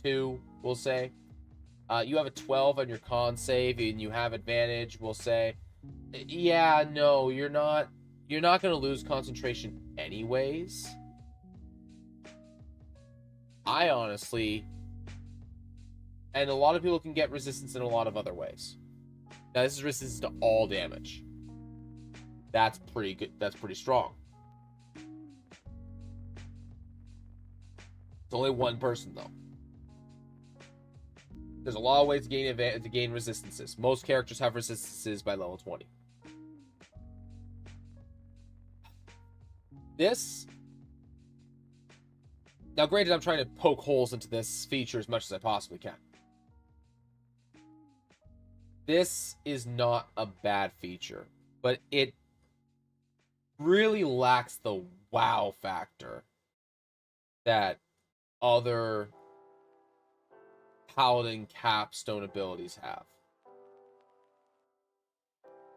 2, we'll say. You have a 12 on your con save, and you have advantage, we'll say. Yeah, no, you're not going to lose concentration anyways. I honestly... And a lot of people can get resistance in a lot of other ways. Now, this is resistance to all damage. That's pretty good. That's pretty strong. It's only one person, though. There's a lot of ways to gain resistances. Most characters have resistances by level 20. This... Now, granted, I'm trying to poke holes into this feature as much as I possibly can. This is not a bad feature, but it really lacks the wow factor that other Paladin capstone abilities have.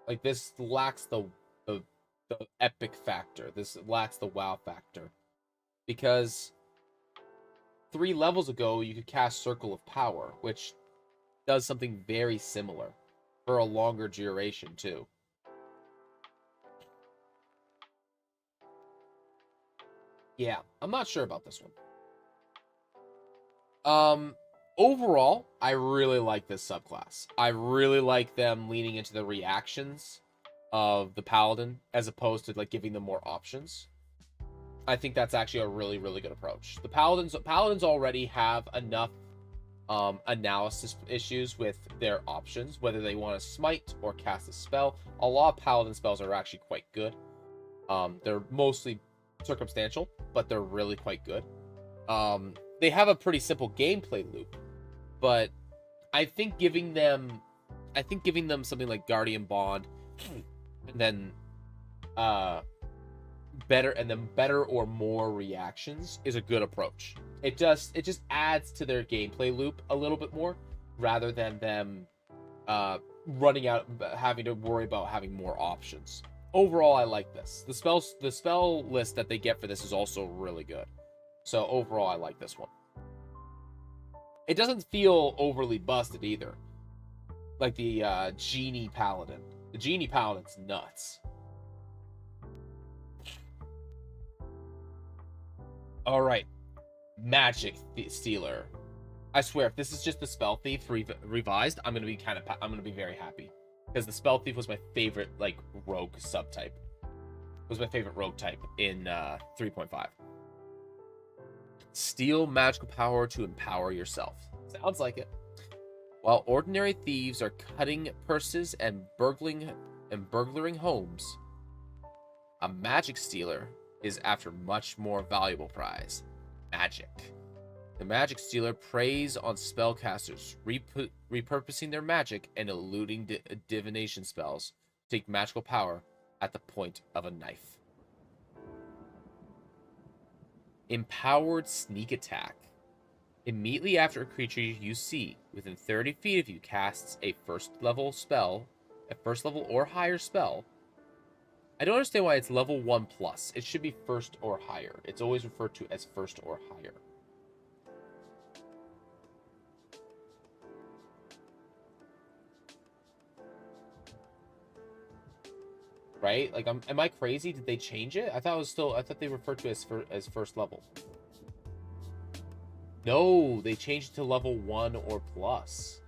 Like, this lacks the epic factor. This lacks the wow factor. Because 3 levels ago, you could cast Circle of Power, which does something very similar. For a longer duration, too. Yeah, I'm not sure about this one. Overall, I really like this subclass. I really like them leaning into the reactions of the Paladin, as opposed to, like, giving them more options. I think that's actually a really, really good approach. The Paladins already have enough analysis issues with their options, whether they want to smite or cast a spell. A lot of Paladin spells are actually quite good. They're mostly circumstantial, but they're really quite good. They have a pretty simple gameplay loop, but I think giving them something like Guardian Bond, and then better or more reactions is a good approach. It just adds to their gameplay loop a little bit more, rather than them running out, having to worry about having more options. Overall, I like this. The spell list that they get for this is also really good. So overall, I like this one. It doesn't feel overly busted either. like the Genie Paladin. The Genie Paladin's nuts. All right, Magic Stealer. I swear, if this is just the Spell Thief revised, I'm gonna be very happy, because the Spell Thief was my favorite like rogue subtype. It was my favorite rogue type in 3.5. Steal magical power to empower yourself. Sounds like it. While ordinary thieves are cutting purses and burglaring homes, a magic stealer is after much more valuable prize: magic. The magic stealer preys on spellcasters, repurposing their magic and eluding divination spells to take magical power at the point of a knife. Empowered sneak attack. Immediately after a creature you see within 30 feet of you casts a first level or higher spell. I don't understand why it's level 1 plus. It should be first or higher. It's always referred to as first or higher. Right? Like, am I crazy? Did they change it? I thought they referred to it as first level. No, they changed it to level 1 or plus.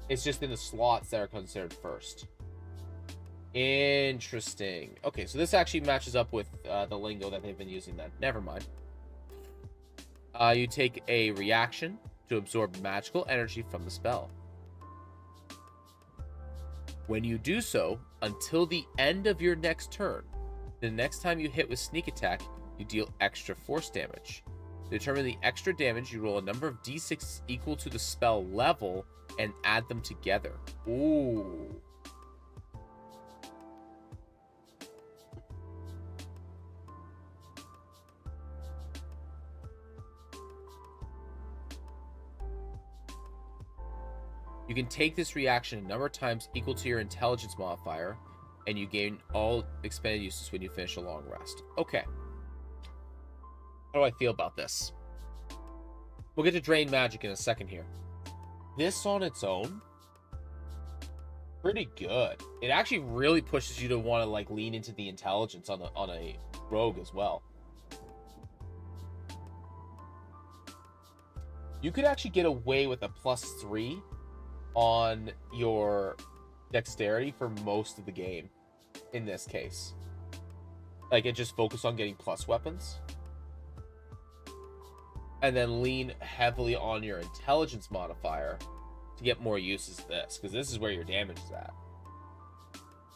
It's just in the slots that are considered first. Interesting. Okay, so this actually matches up with the lingo that they've been using then. Never mind. You take a reaction to absorb magical energy from the spell. When you do so, until the end of your next turn, the next time you hit with sneak attack, you deal extra force damage. To determine the extra damage, you roll a number of d6 equal to the spell level and add them together. Ooh. You can take this reaction a number of times equal to your intelligence modifier, and you gain all expanded uses when you finish a long rest. Okay. How do I feel about this? We'll get to drain magic in a second here. This on its own, pretty good. It actually really pushes you to want to like lean into the intelligence on a rogue as well. You could actually get away with a +3 on your dexterity for most of the game in this case. Like, it just focus on getting plus weapons and then lean heavily on your intelligence modifier to get more uses of this, because this is where your damage is at,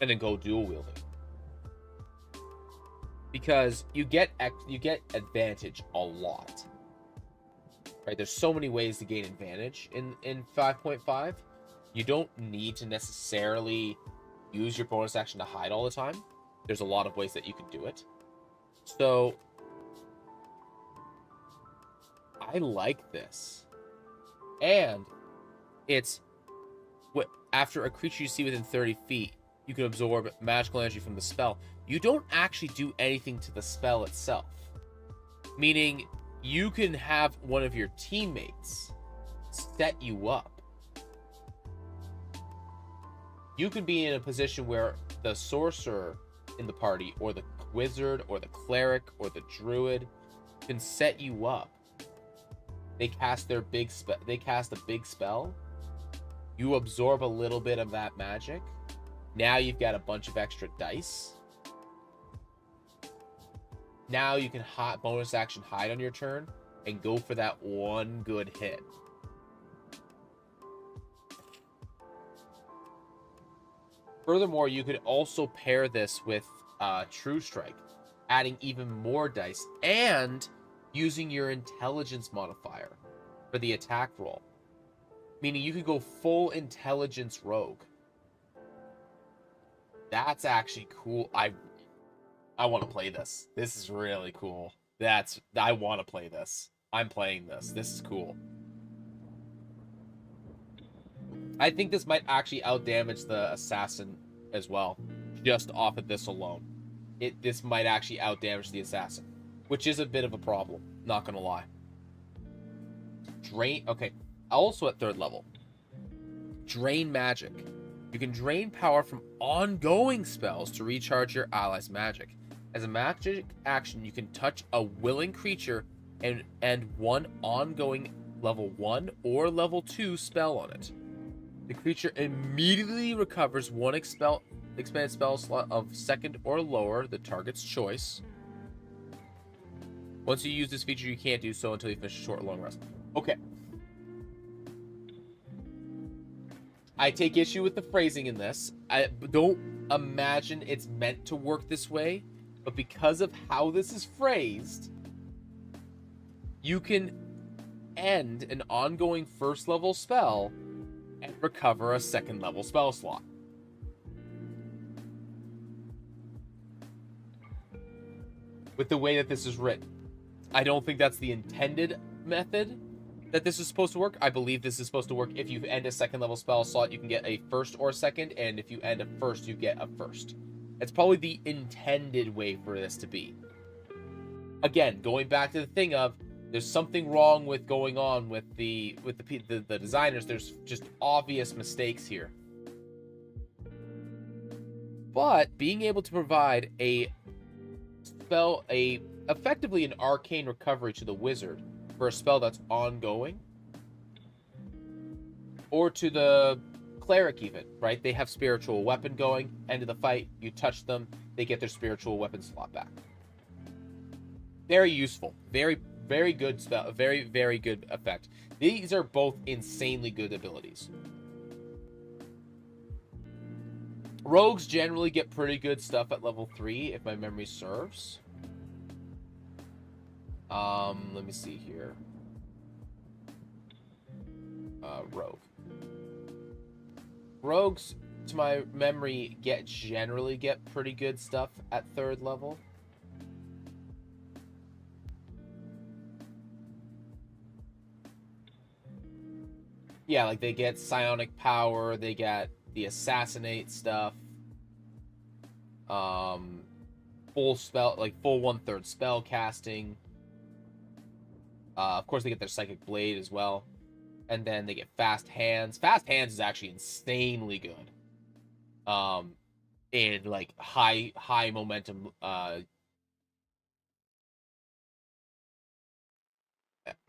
and then go dual wielding, because you get advantage a lot, right? There's so many ways to gain advantage in 5.5. You don't need to necessarily use your bonus action to hide all the time. There's a lot of ways that you can do it. So I like this. And it's what, after a creature you see within 30 feet, you can absorb magical energy from the spell. You don't actually do anything to the spell itself. Meaning, you can have one of your teammates set you up. You can be in a position where the sorcerer in the party, or the wizard, or the cleric, or the druid can set you up. They cast their big spell. They cast a big spell. You absorb a little bit of that magic. Now you've got a bunch of extra dice. Now you can bonus action hide on your turn and go for that one good hit. Furthermore, you could also pair this with True Strike, adding even more dice and using your intelligence modifier for the attack roll. Meaning you could go full intelligence rogue. That's actually cool. I want to play this. This is really cool. I want to play this. I'm playing this. This is cool. I think this might actually outdamage the assassin as well, just off of this alone. This might actually outdamage the assassin, which is a bit of a problem, not gonna lie. drain. Okay, also at 3rd level, drain magic. You can drain power from ongoing spells to recharge your ally's magic. As a magic action, you can touch a willing creature and one ongoing level 1 or level 2 spell on it. The creature immediately recovers one expanded spell slot of 2nd or lower, the target's choice. Once you use this feature, you can't do so until you finish a short or long rest. Okay. I take issue with the phrasing in this. I don't imagine it's meant to work this way, but because of how this is phrased, you can end an ongoing 1st level spell and recover a 2nd level spell slot. With the way that this is written, I don't think that's the intended method that this is supposed to work. I believe this is supposed to work if you end a 2nd level spell slot, you can get a 1st or 2nd, and if you end a 1st, you get a 1st. It's probably the intended way for this to be. Again, going back to the thing of, there's something wrong with going on with the designers. There's just obvious mistakes here. But being able to provide effectively an arcane recovery to the wizard for a spell that's ongoing, or to the cleric even, right? They have spiritual weapon going, end of the fight, you touch them, they get their spiritual weapon slot back. Very useful. Very, very good spell. Very, very good effect. These are both insanely good abilities. Rogues generally get pretty good stuff at level 3, if my memory serves. Let me see here. Rogue. Rogues, to my memory, generally get pretty good stuff at 3rd level. Yeah, like they get psionic power, they get the assassinate stuff. Full spell, like full 1/3 spell casting. Of course, they get their psychic blade as well, and then they get fast hands. Fast hands is actually insanely good. In like high momentum.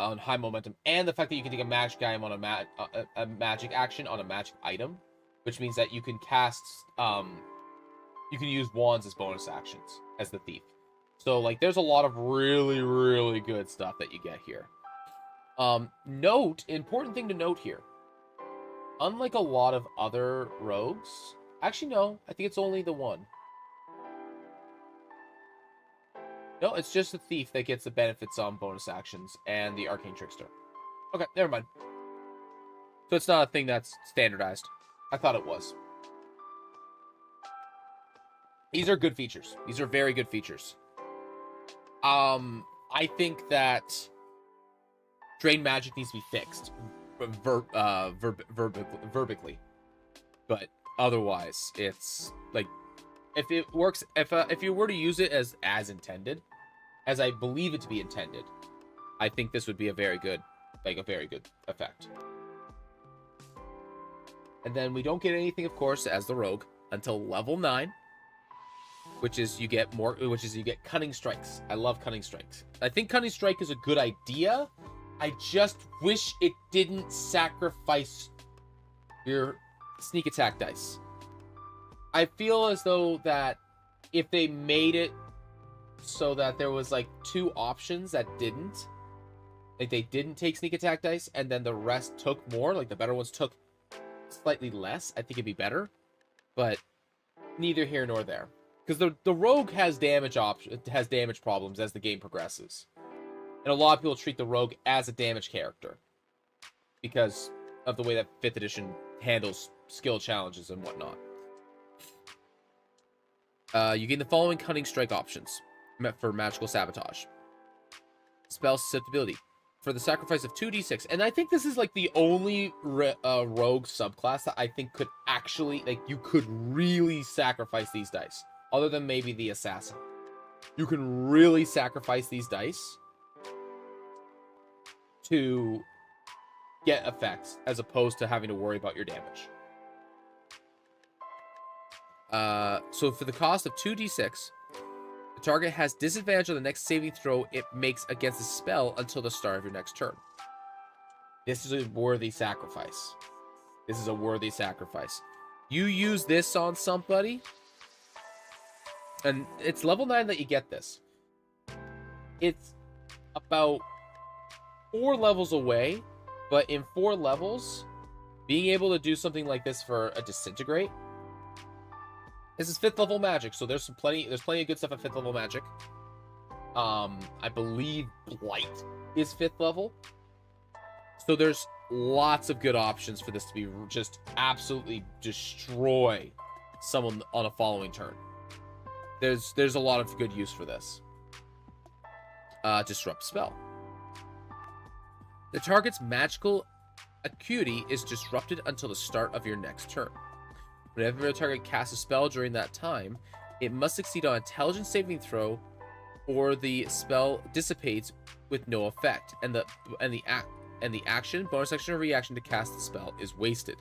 On high momentum, and the fact that you can take a magic item on a magic action on a magic item, which means that you can cast you can use wands as bonus actions as the thief. So like there's a lot of really, really good stuff that you get here. Important thing to note here, unlike a lot of other rogues, actually no, I think it's only the one. No, it's just the thief that gets the benefits on bonus actions and the arcane trickster. Okay, never mind. So it's not a thing that's standardized. I thought it was. These are good features. These are very good features. I think that drain magic needs to be fixed verbally, but otherwise, it's like if it works. If you were to use it as intended, as I believe it to be intended, I think this would be a very good effect. And then we don't get anything, of course, as the rogue until level 9. Which is you get cunning strikes. I love cunning strikes. I think cunning strike is a good idea. I just wish it didn't sacrifice your sneak attack dice. I feel as though that if they made it so that there was like 2 options that didn't, like they didn't take sneak attack dice and then the rest took more, like the better ones took slightly less, I think it'd be better. But neither here nor there. Because the rogue has damage problems as the game progresses. And a lot of people treat the rogue as a damage character. Because of the way that 5th edition handles skill challenges and whatnot. You gain the following cunning strike options for magical sabotage. Spell susceptibility. For the sacrifice of 2d6. And I think this is like the only rogue subclass that I think could actually, like, you could really sacrifice these dice. Other than maybe the assassin. You can really sacrifice these dice to get effects as opposed to having to worry about your damage. So for the cost of 2d6, the target has disadvantage on the next saving throw it makes against a spell until the start of your next turn. This is a worthy sacrifice. This is a worthy sacrifice. You use this on somebody, and it's level 9 that you get this. It's about 4 levels away, but in 4 levels, being able to do something like this for a disintegrate. This is 5th level magic, so there's plenty of good stuff at 5th level magic. I believe Blight is 5th level. So there's lots of good options for this to be just absolutely destroy someone on a following turn. There's a lot of good use for this. Disrupt spell. The target's magical acuity is disrupted until the start of your next turn. Whenever a target casts a spell during that time, it must succeed on intelligence saving throw, or the spell dissipates with no effect, and the action, bonus action, or reaction to cast the spell is wasted.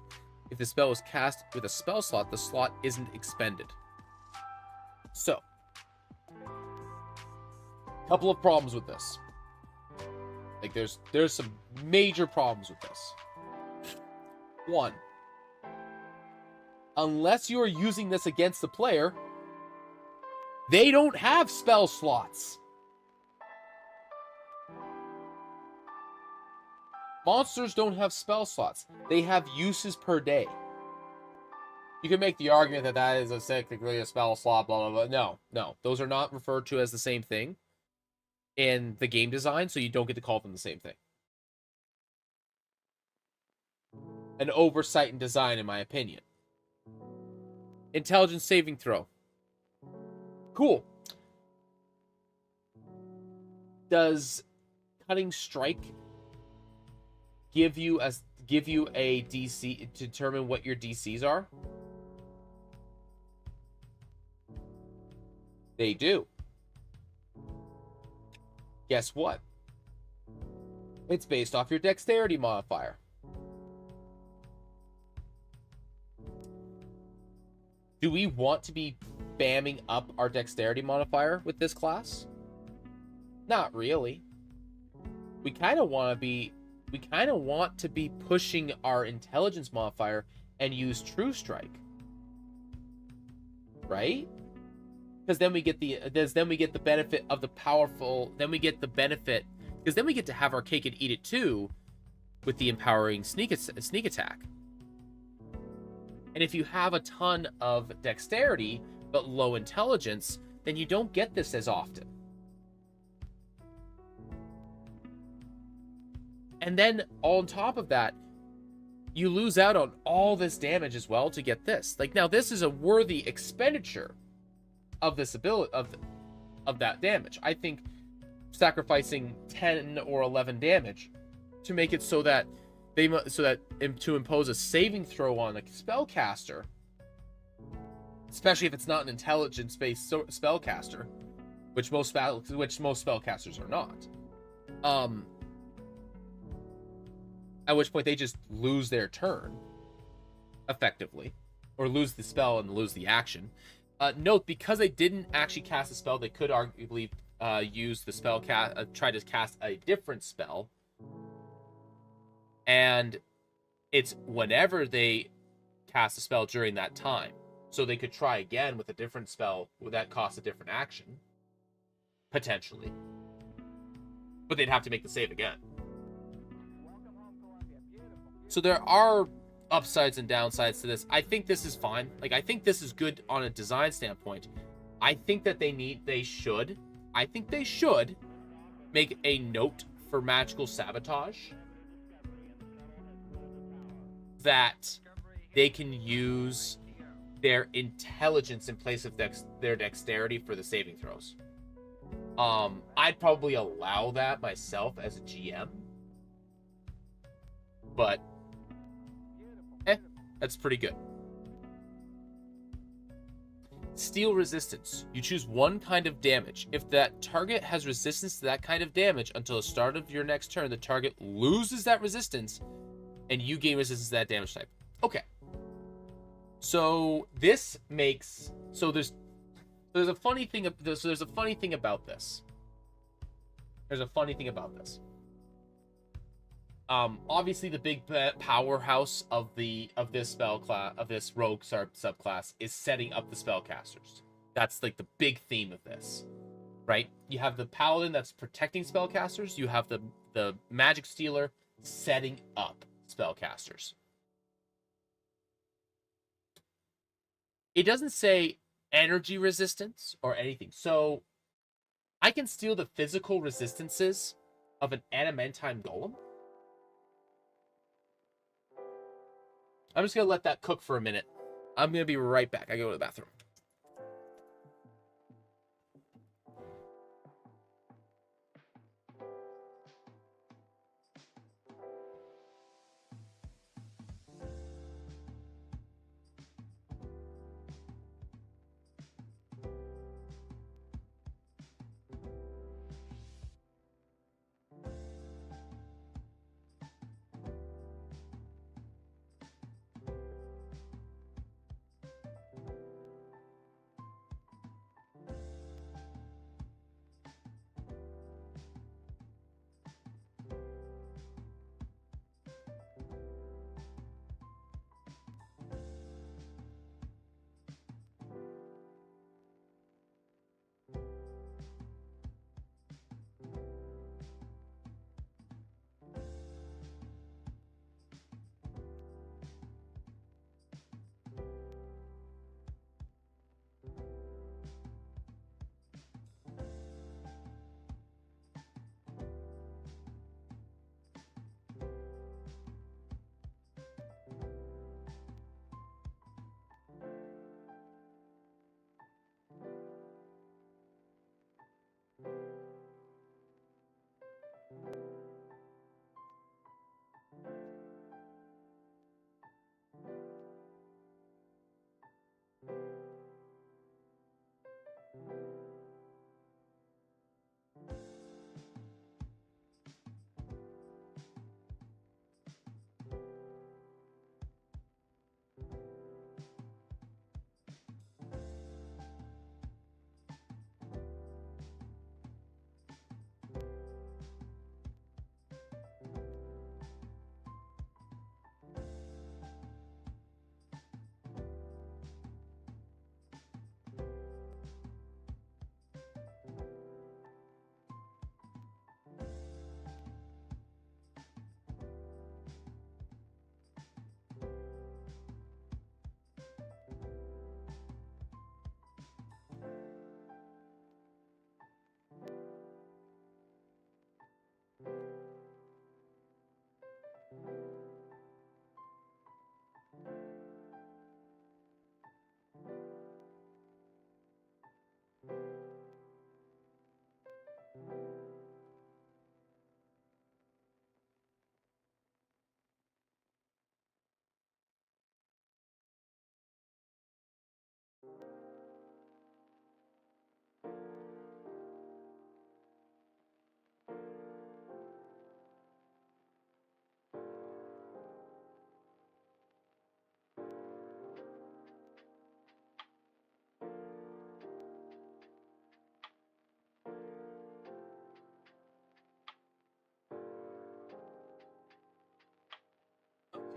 If the spell was cast with a spell slot, the slot isn't expended. So, couple of problems with this. Like, there's some major problems with this. One, unless you are using this against the player, they don't have spell slots. Monsters don't have spell slots. They have uses per day. You can make the argument that that is technically a spell slot, blah, blah, blah. No. Those are not referred to as the same thing in the game design, so you don't get to call them the same thing. An oversight in design, in my opinion. Intelligence saving throw. Cool. Does Cutting Strike give you a DC to determine what your DCs are? They do. Guess what? It's based off your dexterity modifier. Do we want to be bamming up our dexterity modifier with this class? Not really. We kind of want to be pushing our intelligence modifier and use True Strike. Right? Because then we get the benefit of the powerful, because then we get to have our cake and eat it too with the empowering sneak attack. And if you have a ton of dexterity but low intelligence, then you don't get this as often. And then on top of that, you lose out on all this damage as well to get this. Like, now this is a worthy expenditure of this ability of that damage. I think sacrificing 10 or 11 damage to make it so that to impose a saving throw on a spellcaster, especially if it's not an intelligence-based spellcaster, which most spellcasters are not. At which point they just lose their turn, effectively, or lose the spell and lose the action. Note, because they didn't actually cast a spell, they could arguably use the spell try to cast a different spell. And it's whenever they cast a spell during that time. So they could try again with a different spell that costs a different action. Potentially. But they'd have to make the save again. So there are upsides and downsides to this. I think this is fine. Like, I think this is good on a design standpoint. I think that they should make a note for magical sabotage that they can use their intelligence in place of their dexterity for the saving throws. I'd probably allow that myself as a GM, but that's pretty good. Steel resistance. You choose one kind of damage. If that target has resistance to that kind of damage until the start of your next turn, the target loses that resistance and you gain resistance to that damage type. Okay. So this makes there's a funny thing about this. There's a funny thing about this. Obviously the big powerhouse of this spell class, of this rogue subclass, is setting up the spellcasters. That's like the big theme of this, right? You have the paladin that's protecting spellcasters. You have the magic stealer setting up spellcasters. It doesn't say energy resistance or anything. So I can steal the physical resistances of an adamantine golem. I'm just going to let that cook for a minute. I'm going to be right back. I go to the bathroom.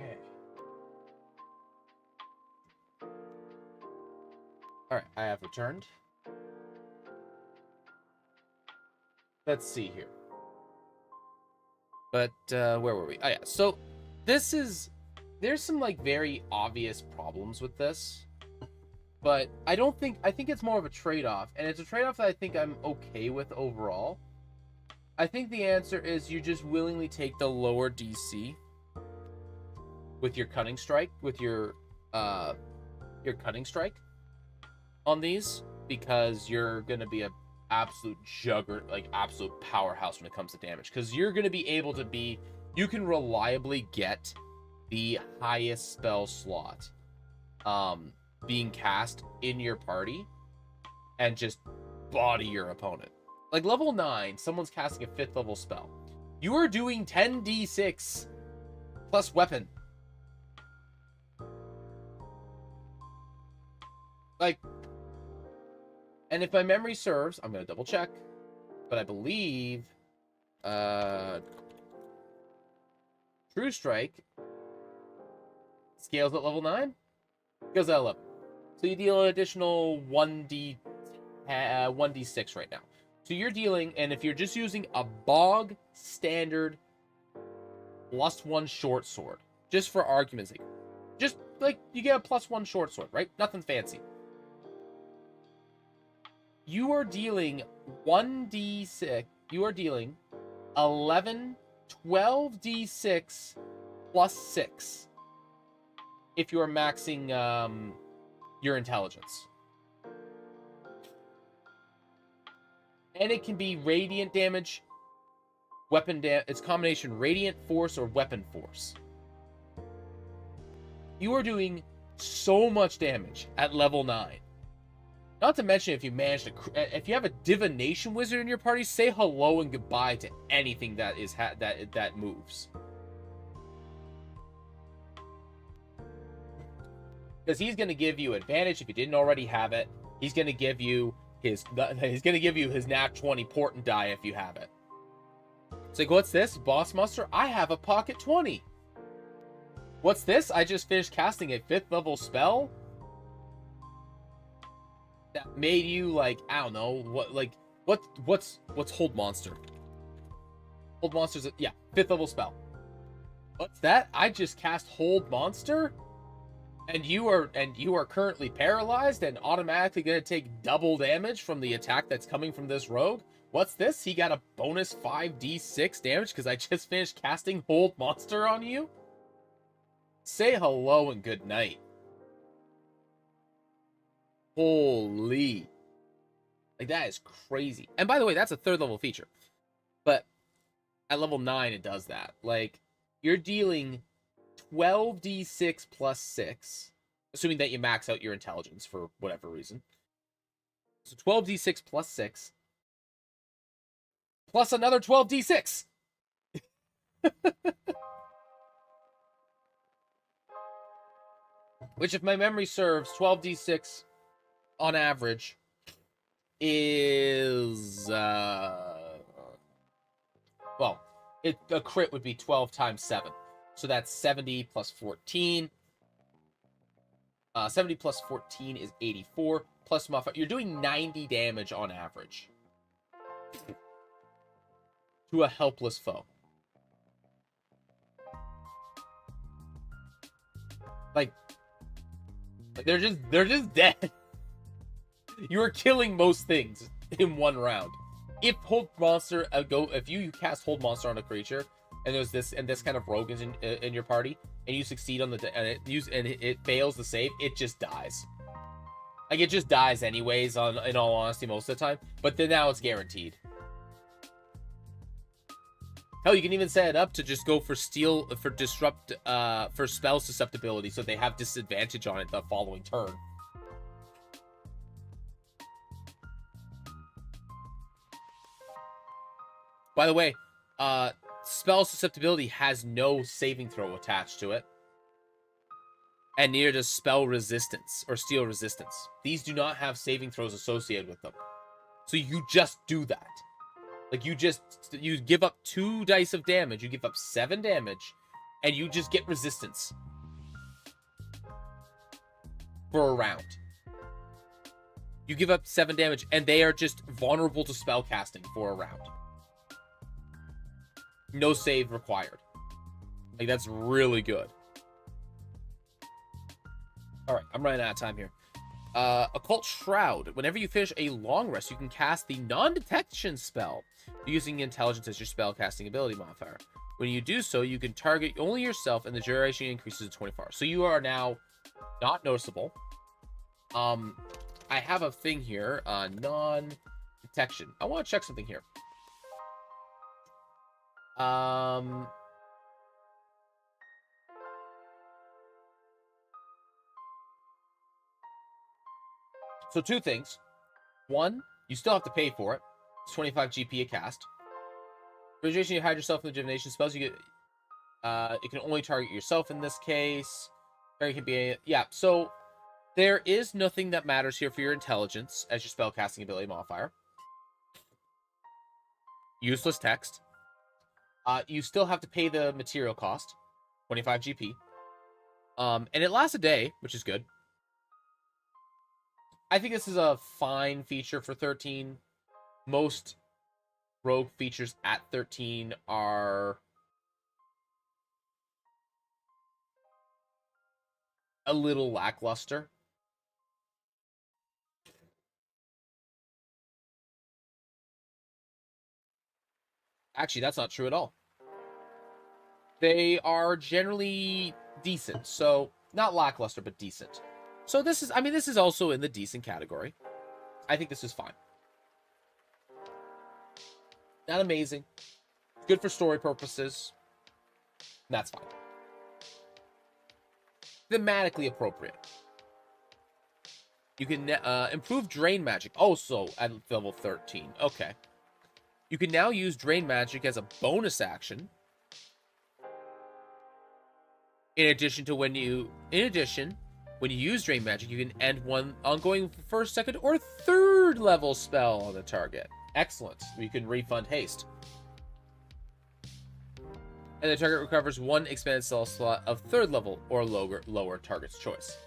Okay. All right, I have returned. Let's see here. But where were we? Oh yeah. So there's some like very obvious problems with this, but I think it's more of a trade-off, and it's a trade-off that I think I'm okay with overall. I think the answer is you just willingly take the lower DC with your cutting strike, with your cutting strike on these, because you're gonna be a absolute juggernaut, like absolute powerhouse when it comes to damage, because you're gonna be able to you can reliably get the highest spell slot being cast in your party and just body your opponent. Like level 9, someone's casting a 5th level spell. You are doing 10d6 plus weapon. Like, and if my memory serves, I'm gonna double check, but I believe True Strike scales at level 9, goes at 11. So you deal an additional 1d6 right now. So you're dealing, and if you're just using a bog standard +1 short sword, just for argument's sake, just like you get a +1 short sword, right? Nothing fancy. You are dealing 1d6. You are dealing 12d6 plus 6 if you are maxing your intelligence. And it can be radiant damage, weapon damage. It's combination radiant force or weapon force. You are doing so much damage at level 9. Not to mention, if you manage to, if you have a divination wizard in your party, say hello and goodbye to anything that is that moves. Because he's going to give you advantage if you didn't already have it. He's going to give you his nat 20 portent die if you have it. It's like, what's this? Boss monster? I have a pocket 20. What's this? I just finished casting a 5th level spell that made you, like, I don't know, what's hold monster? Hold monster's yeah, 5th level spell. What's that? I just cast hold monster? And you are currently paralyzed and automatically gonna take double damage from the attack that's coming from this rogue? What's this? He got a bonus 5d6 damage because I just finished casting hold monster on you? Say hello and good night. Holy. Like, that is crazy. And by the way, that's a 3rd level feature. But at level 9, it does that. Like, you're dealing 12d6 plus 6, assuming that you max out your intelligence for whatever reason. So 12d6 plus 6, plus another 12d6. Which, if my memory serves, 12d6 on average is well, a crit would be 12 times 7. So that's 70 plus 14. 70 plus 14 is 84. Plus modifier. You're doing 90 damage on average to a helpless foe. Like they're just dead. You are killing most things in one round. If hold monster if you cast hold monster on a creature, and there's this kind of rogue in your party, and you succeed on it fails the save, it just dies. Like, it just dies anyways. In all honesty, most of the time. But then now it's guaranteed. Hell, you can even set it up to just go for disrupt for spell susceptibility, so they have disadvantage on it the following turn. By the way, spell susceptibility has no saving throw attached to it. And neither does spell resistance or steel resistance. These do not have saving throws associated with them. So you just do that. Like, you give up 2 dice of damage, you give up 7 damage, and you just get resistance for a round. You give up 7 damage, and they are just vulnerable to spell casting for a round. No save required. Like, that's really good. Alright, I'm running out of time here. Occult Shroud. Whenever you finish a long rest, you can cast the non-detection spell using intelligence as your spell casting ability modifier. When you do so, you can target only yourself, and the duration increases to 24 hours. So you are now not noticeable. I have a thing here, non-detection. I want to check something here. So 2 things. 1, you still have to pay for it. It's 25 GP a cast. For duration, you hide yourself in the divination spells. You get It can only target yourself in this case. There can be yeah. So there is nothing that matters here for your intelligence as your spellcasting ability modifier. Useless text. You still have to pay the material cost, 25 GP. And it lasts a day, which is good. I think this is a fine feature for 13. Most rogue features at 13 are a little lackluster. Actually, that's not true at all. They are generally decent. So, not lackluster, but decent. So this is, I mean, this is also in the decent category. I think this is fine. Not amazing. Good for story purposes. That's fine. Thematically appropriate. You can improve Drain Magic. Also at level 13. Okay. You can now use Drain Magic as a bonus action. In addition, when you use Drain Magic, you can end one ongoing first, second, or third level spell on the target. Excellent. You can refund haste. And the target recovers one expanded spell slot of third level or lower target's choice.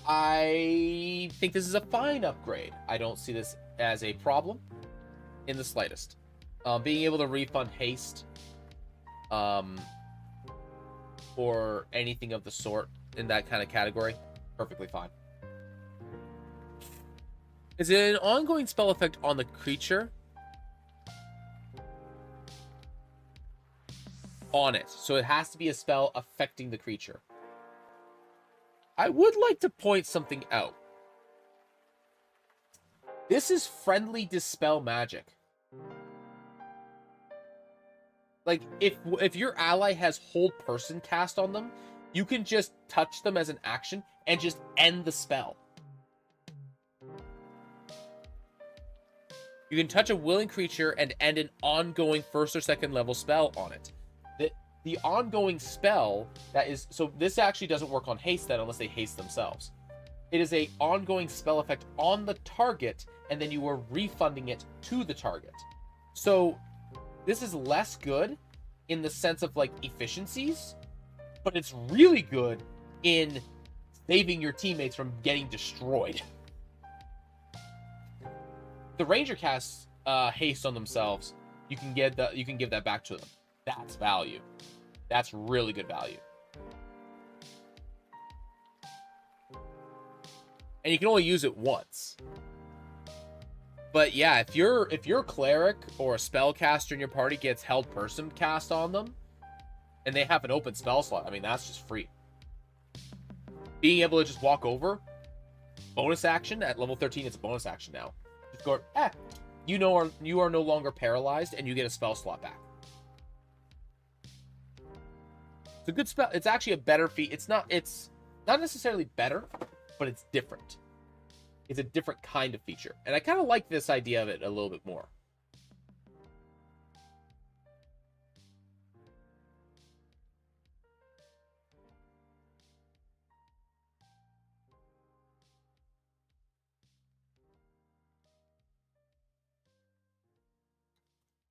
I think this is a fine upgrade. I don't see this as a problem in the slightest. Being able to refund haste or anything of the sort in that kind of category, perfectly fine. Is it an ongoing spell effect on the creature? On it. So it has to be a spell affecting the creature. I would like to point something out. This is friendly dispel magic. Like, if your ally has hold person cast on them, you can just touch them as an action and just end the spell. You can touch a willing creature and end an ongoing first or second level spell on it. The ongoing spell that is... So this actually doesn't work on haste then unless they haste themselves. It is a ongoing spell effect on the target, and then you are refunding it to the target. So this is less good in the sense of, like, efficiencies, but it's really good in saving your teammates from getting destroyed. The ranger casts haste on themselves. You can give that back to them. That's value. That's really good value. And you can only use it once. But yeah, if you're a cleric or a spellcaster in your party gets held person cast on them, and they have an open spell slot, I mean, that's just free. Being able to just walk over, bonus action at level 13, it's a bonus action now. Just go, you are no longer paralyzed, and you get a spell slot back. It's a good spell. It's actually a better feat. It's not necessarily better, but it's different. It's a different kind of feature. And I kind of like this idea of it a little bit more.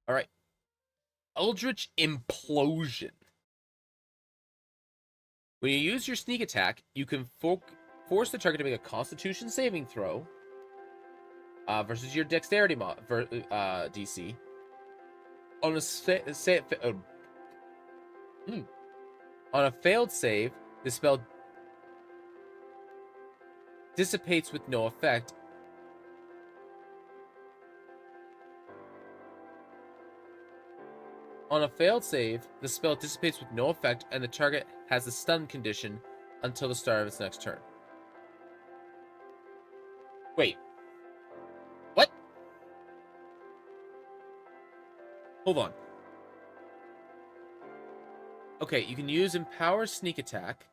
All right. Eldritch Implosion. When you use your sneak attack, you can force the target to make a Constitution saving throw versus your Dexterity DC. On a failed save, the spell dissipates with no effect. On a failed save, the spell dissipates with no effect, and the target has a stun condition until the start of its next turn. Wait. What? Hold on. Okay, you can use Empower Sneak Attack.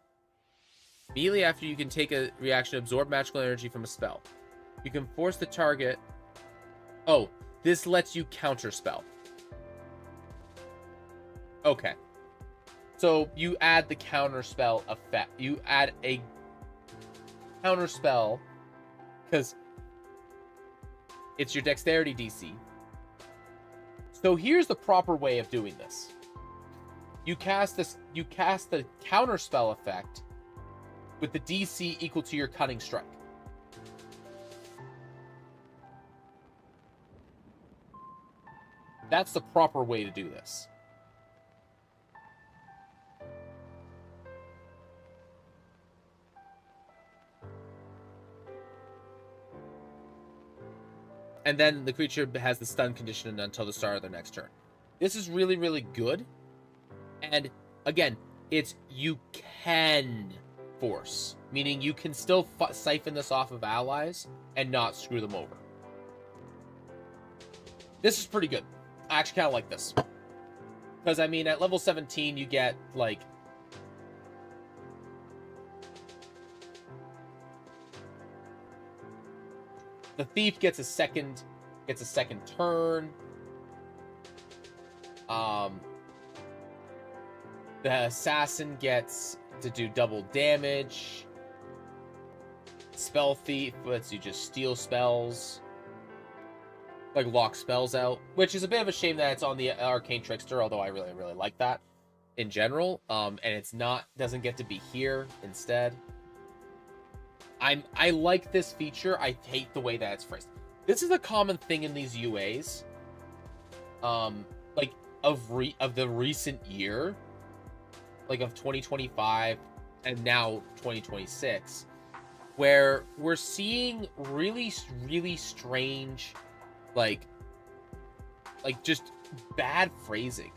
Immediately after, you can take a reaction to absorb magical energy from a spell. You can force the target... Oh, this lets you counter spell. Okay. So you add the counterspell effect. You add a counterspell because it's your dexterity DC. So here's the proper way of doing this. You cast the counterspell effect with the DC equal to your cunning strike. That's the proper way to do this. And then the creature has the stun condition until the start of their next turn. This is really, really good. And again, it's you can force, meaning you can still siphon this off of allies and not screw them over. This is pretty good. I actually kind of like this. Because, I mean, at level 17, you get, like... The thief gets a second turn. The assassin gets to do double damage. Spell thief lets you just steal spells. Like lock spells out, which is a bit of a shame that it's on the Arcane Trickster, although I really, really like that in general. And it's doesn't get to be here instead. I like this feature. I hate the way that it's phrased. This is a common thing in these UAs. Like of the recent year, like of 2025 and now 2026, where we're seeing really, really strange, like just bad phrasing.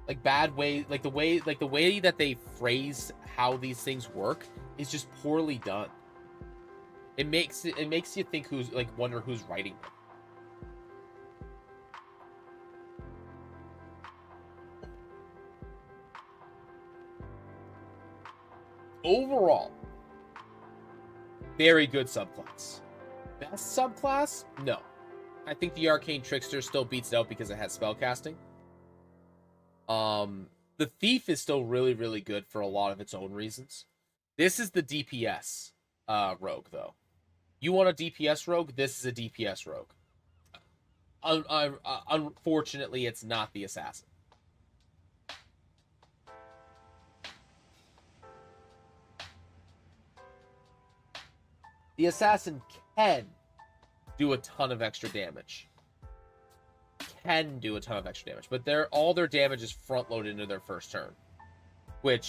Like bad way, like the way that they phrase how these things work is just poorly done. It makes you think wonder who's writing them. Overall, very good subclass. Best subclass? No. I think the Arcane Trickster still beats it out because it has spellcasting. The Thief is still really, really good for a lot of its own reasons. This is the DPS rogue, though. You want a DPS rogue? This is a DPS rogue. Unfortunately, it's not the assassin. The assassin can do a ton of extra damage. But all their damage is front loaded into their first turn, and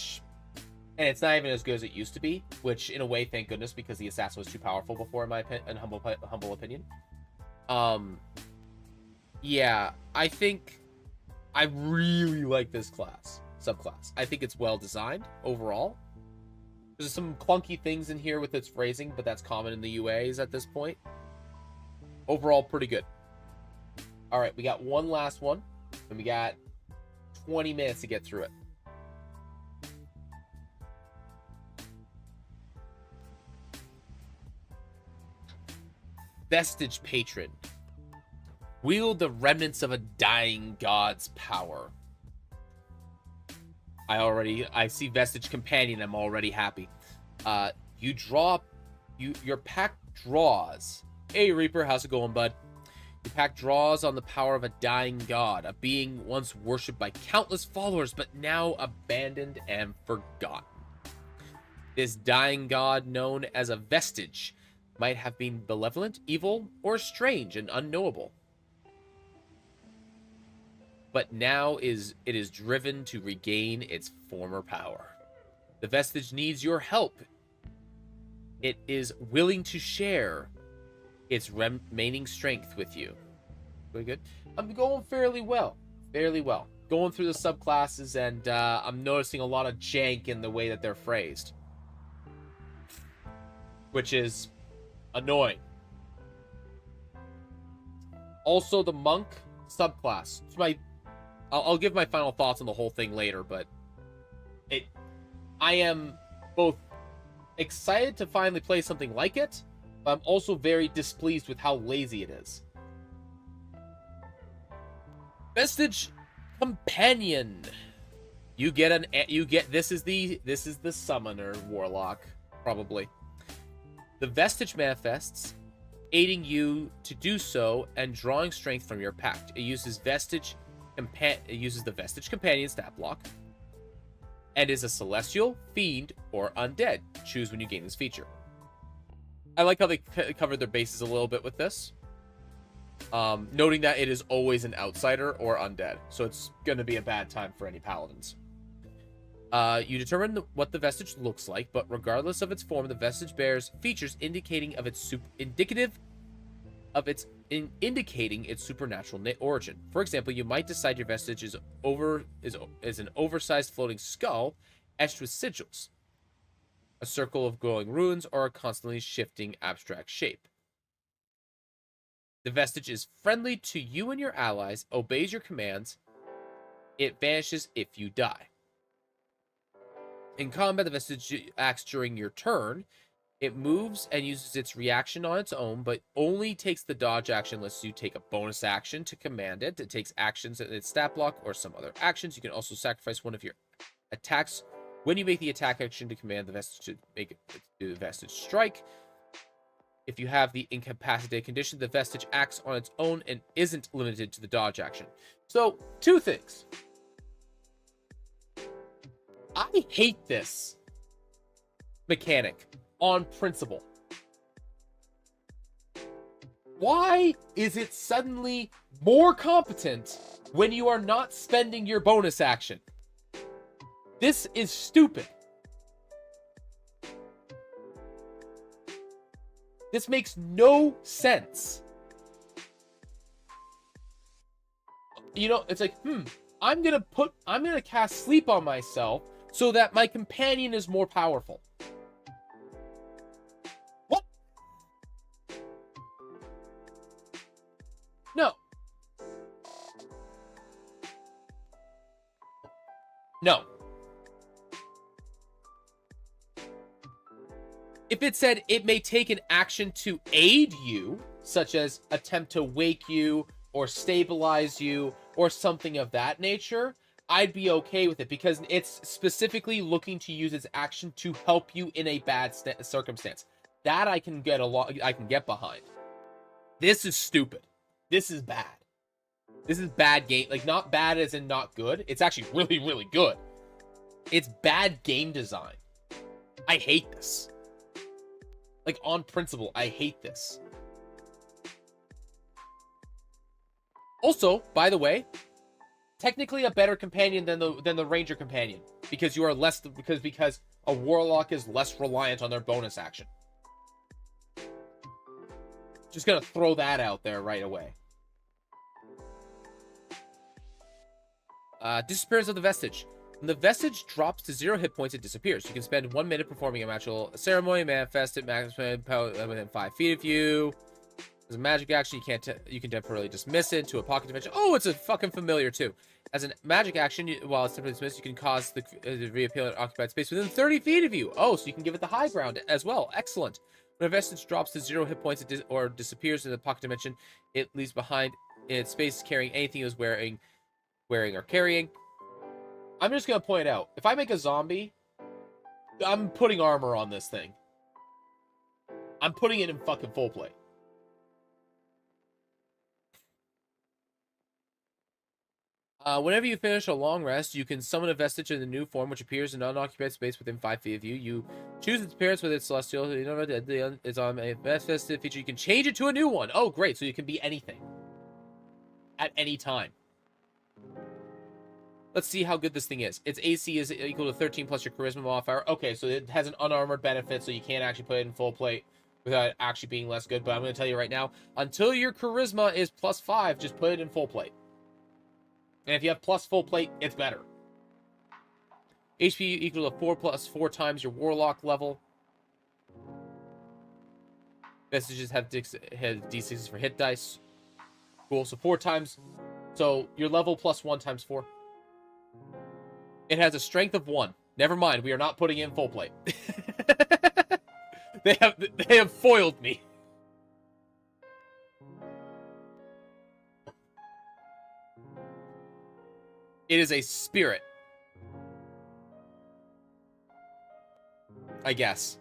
it's not even as good as it used to be, which in a way, thank goodness, because the assassin was too powerful before, in my humble opinion. Yeah, I think I really like this subclass. I think it's well designed overall. There's some clunky things in here with its phrasing, but that's common in the UAs at this point. Overall, pretty good. All right, we got one last one, and we got 20 minutes to get through it. Vestige Patron. Wield the remnants of a dying god's power. I see Vestige Companion. I'm already happy. Your pack draws. Hey, Reaper, how's it going, bud? Your pack draws on the power of a dying god, a being once worshipped by countless followers, but now abandoned and forgotten. This dying god, known as a vestige, might have been benevolent, evil, or strange and unknowable. But now it is driven to regain its former power. The vestige needs your help. It is willing to share its remaining strength with you. Very good. I'm going fairly well. Going through the subclasses, and I'm noticing a lot of jank in the way that they're phrased, which is annoying. Also, the monk subclass. I'll give my final thoughts on the whole thing later, but I am both excited to finally play something like it, but I'm also very displeased with how lazy it is. Vestige Companion. This is the summoner warlock, probably. The Vestige manifests, aiding you to do so and drawing strength from your pact. It uses the Vestige Companion stat block and is a celestial, fiend, or undead. Choose when you gain this feature. I like how they covered their bases a little bit with this. Noting that it is always an outsider or undead, so it's going to be a bad time for any paladins. You determine what the vestige looks like, but regardless of its form, the vestige bears features indicating its supernatural origin. For example, you might decide your vestige is an oversized floating skull etched with sigils, a circle of glowing runes, or a constantly shifting abstract shape. The vestige is friendly to you and your allies, obeys your commands. It vanishes if you die. In combat, the vestige acts during your turn. It moves and uses its reaction on its own, but only takes the dodge action unless you take a bonus action to command it. It takes actions in its stat block or some other actions. You can also sacrifice one of your attacks when you make the attack action to command the vestige to make it do the vestige strike. If you have the incapacitated condition, the vestige acts on its own and isn't limited to the dodge action. So, two things. I hate this mechanic on principle. Why is it suddenly more competent when you are not spending your bonus action? This is stupid. This makes no sense. You know, it's like, I'm gonna cast sleep on myself so that my companion is more powerful. What? No. No. If it said it may take an action to aid you, such as attempt to wake you or stabilize you or something of that nature, I'd be okay with it because it's specifically looking to use its action to help you in a bad circumstance. That I can get behind. This is stupid. This is bad. This is bad game. Like, not bad as in not good. It's actually really, really good. It's bad game design. I hate this. Like, on principle, I hate this. Also, by the way, technically a better companion than the ranger companion, because you are less because a warlock is less reliant on their bonus action. Just gonna throw that out there right away. Disappearance of the vestige. When the vestige drops to 0 hit points, it disappears. You can spend 1 minute performing a magical ceremony, manifest it, maximum power within 5 feet of you. As a magic action, you can temporarily dismiss it to a pocket dimension. Oh, it's a fucking familiar too. As a magic action, while it's temporarily dismissed, you can cause the reappear an occupied space within 30 feet of you. Oh, so you can give it the high ground as well. Excellent. When a vestige drops to 0 hit points or disappears in the pocket dimension, it leaves behind in its space carrying anything it was wearing or carrying. I'm just going to point out, if I make a zombie, I'm putting armor on this thing. I'm putting it in fucking full plate. Whenever you finish a long rest, you can summon a vestige in the new form, which appears in an unoccupied space within 5 feet of you. You choose its appearance with its celestial. You know, it's on a vestige feature. You can change it to a new one. Oh, great. So you can be anything. At any time. Let's see how good this thing is. Its AC is equal to 13 plus your charisma modifier. Okay, so it has an unarmored benefit, so you can't actually put it in full plate without actually being less good. But I'm going to tell you right now, until your charisma is plus 5, just put it in full plate. And if you have plus full plate, it's better. HP equal to 4 plus 4 times your warlock level. Vestiges have D6s for hit dice. Cool, so 4 times. So your level plus 1 times 4. It has a strength of 1. Never mind, we are not putting it in full plate. They have foiled me. It is a spirit, I guess.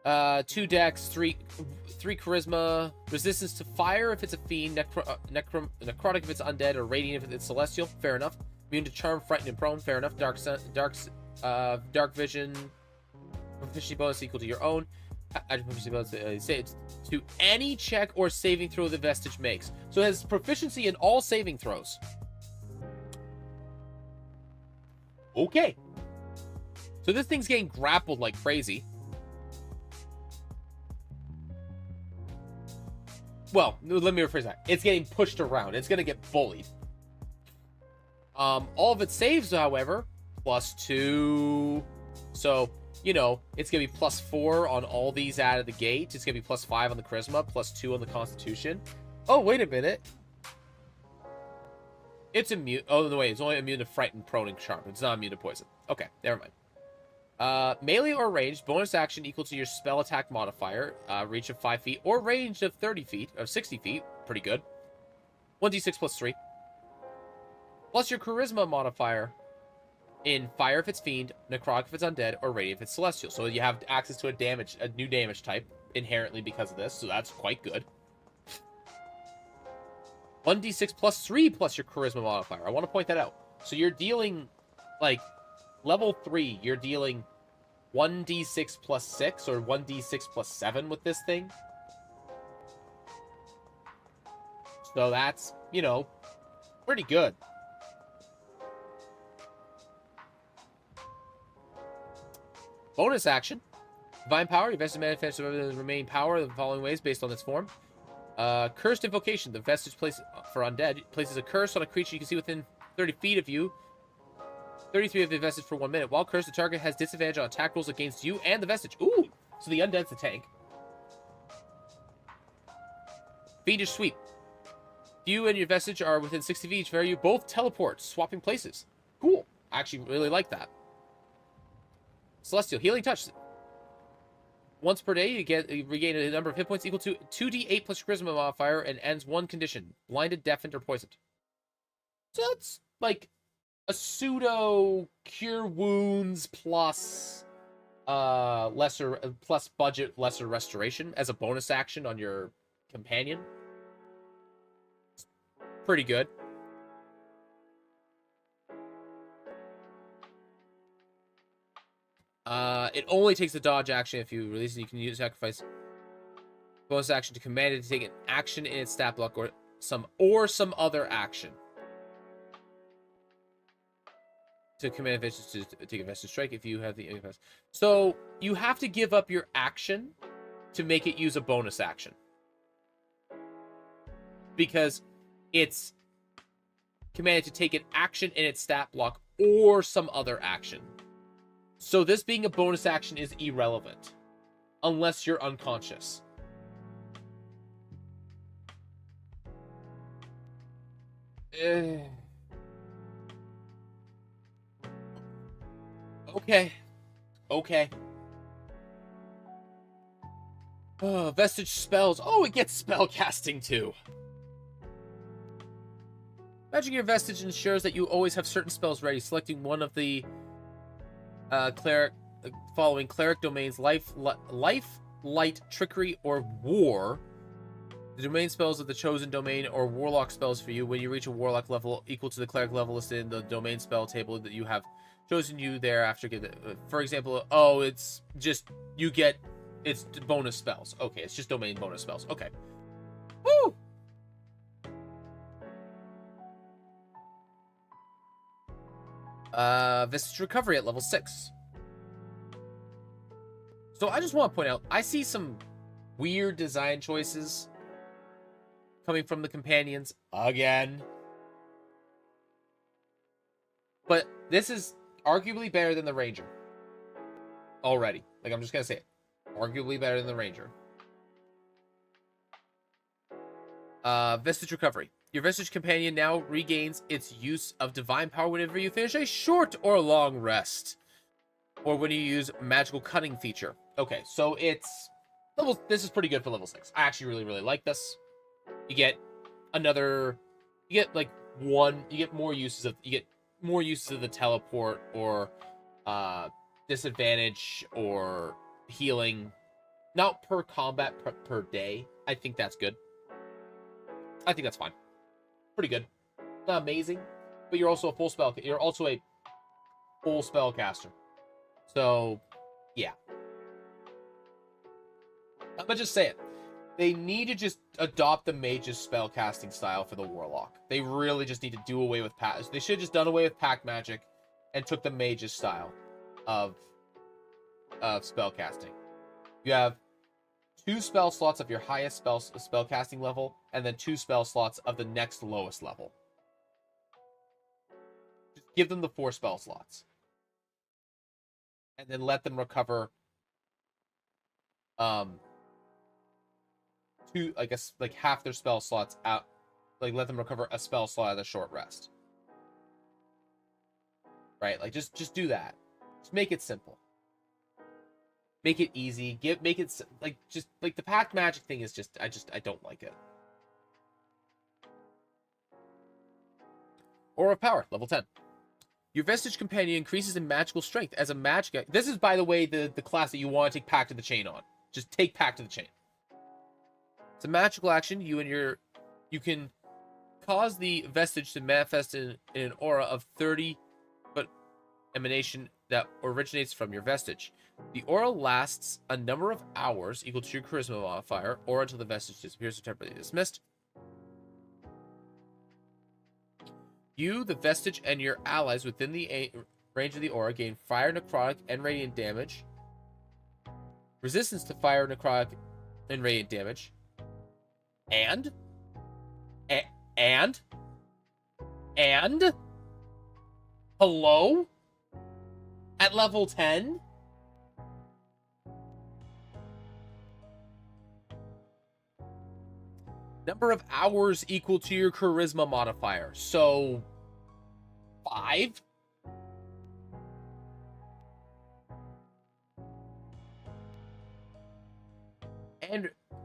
2 dex, 3 charisma, resistance to fire if it's a fiend, necrotic if it's undead, or radiant if it's celestial. Fair enough. Immune to charm, frightened, and prone. Fair enough. Dark vision, proficiency bonus equal to your own. Proficiency bonus to any check or saving throw the vestige makes. So it has proficiency in all saving throws. Okay. So this thing's getting grappled like crazy. Well, let me rephrase that. It's getting pushed around. It's going to get bullied. All of its saves, however, +2. So, you know, it's going to be +4 on all these out of the gate. It's going to be +5 on the charisma, +2 on the constitution. Oh, wait a minute. It's immune. Oh, no, wait. It's only immune to fright and prone and charm. It's not immune to poison. Okay, never mind. Melee or ranged, bonus action equal to your spell attack modifier, reach of 5 feet, or range of 30 feet, or 60 feet, pretty good. 1d6 +3. Plus your charisma modifier in fire if it's fiend, necrotic if it's undead, or radiant if it's celestial. So you have access to a new damage type, inherently because of this, so that's quite good. 1d6 +3 plus your charisma modifier. I want to point that out. So you're dealing, like, level 3, you're dealing 1d6 +6 or 1d6 +7 with this thing. So that's, you know, pretty good. Bonus action. Divine power. Your vestige manifests the remaining power of the following ways based on its form. Cursed invocation. The vestige place for undead places a curse on a creature you can see within 30 feet of you. 33 of the vestige for 1 minute. While cursed, the target has disadvantage on attack rolls against you and the vestige. Ooh! So the undead's the tank. Fiendish sweep. If you and your vestige are within 60 feet each of you, both teleport, swapping places. Cool. I actually really like that. Celestial healing touch. Once per day, you regain a number of hit points equal to 2d8 plus charisma modifier and ends 1 condition: blinded, deafened, or poisoned. So that's like a pseudo cure wounds plus plus budget lesser restoration as a bonus action on your companion. Pretty good. It only takes a dodge action if you release it. You can use sacrifice bonus action to command it to take an action in its stat block or some other action. To command a vestige to take a vestige strike if you have the invest. So you have to give up your action to make it use a bonus action. Because it's commanded to take an action in its stat block or some other action. So this being a bonus action is irrelevant. Unless you're unconscious. Okay. Okay. Oh, vestige spells. Oh, it gets spell casting too. Magic your vestige ensures that you always have certain spells ready. Selecting one of the following cleric domains: life, light, trickery, or war. The domain spells of the chosen domain or warlock spells for you. When you reach a warlock level equal to the cleric level listed in the domain spell table that you have chosen, you thereafter get it. For example, oh, it's just you get it's bonus spells. Okay, it's just domain bonus spells. Okay. Woo! Vestige recovery at level 6. So I just want to point out, I see some weird design choices coming from the companions again. But this is arguably better than the Ranger. Already. Like, I'm just going to say it. Arguably better than the Ranger. Vestige recovery. Your vestige companion now regains its use of divine power whenever you finish a short or long rest. Or when you use magical cutting feature. Okay, so it's level. This is pretty good for level 6. I actually really like this. You get like more uses of the teleport or disadvantage or healing, not per combat per day. I think that's good. I think that's fine. Pretty good. Not amazing, but you're also a full spellcaster. So, yeah. I'm gonna just say it. They need to just adopt the mage's spellcasting style for the warlock. They really just need to do away with pact. They should have just done away with pact magic and took the mage's style of spellcasting. You have 2 spell slots of your highest spellcasting level, and then 2 spell slots of the next lowest level. Just give them the 4 spell slots, and then let them recover. I guess like half their spell slots out. Like let them recover a spell slot at a short rest. Right? Like just do that. Just make it simple. Make it easy. Make it like just like the pact magic thing is just I don't like it. Aura of Power, level 10. Your Vestige Companion increases in magical strength as a magic. This is, by the way, the class that you want to take Pact of the Chain on. Just take Pact of the Chain. It's a magical action. You can cause the vestige to manifest in an aura of 30-foot emanation that originates from your vestige. The aura lasts a number of hours equal to your charisma modifier, or until the vestige disappears or temporarily dismissed. You, the vestige, and your allies within the range of the aura gain fire, necrotic, and radiant damage. Resistance to fire, necrotic, and radiant damage. And hello? At level 10? Number of hours equal to your charisma modifier. So 5?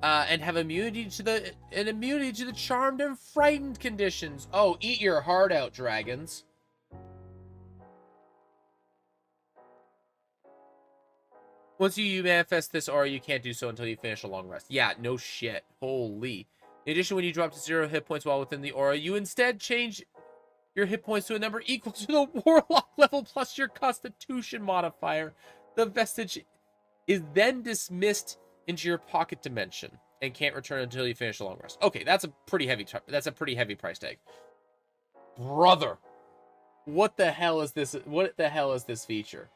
And have immunity to the charmed and frightened conditions. Oh, eat your heart out, dragons. Once you manifest this aura, you can't do so until you finish a long rest. Yeah, no shit. Holy. In addition, when you drop to 0 hit points while within the aura, you instead change your hit points to a number equal to the warlock level plus your constitution modifier. The vestige is then dismissed into your pocket dimension and can't return until you finish a long rest. Okay, that's a pretty heavy price tag. Brother, what the hell is this? What the hell is this feature?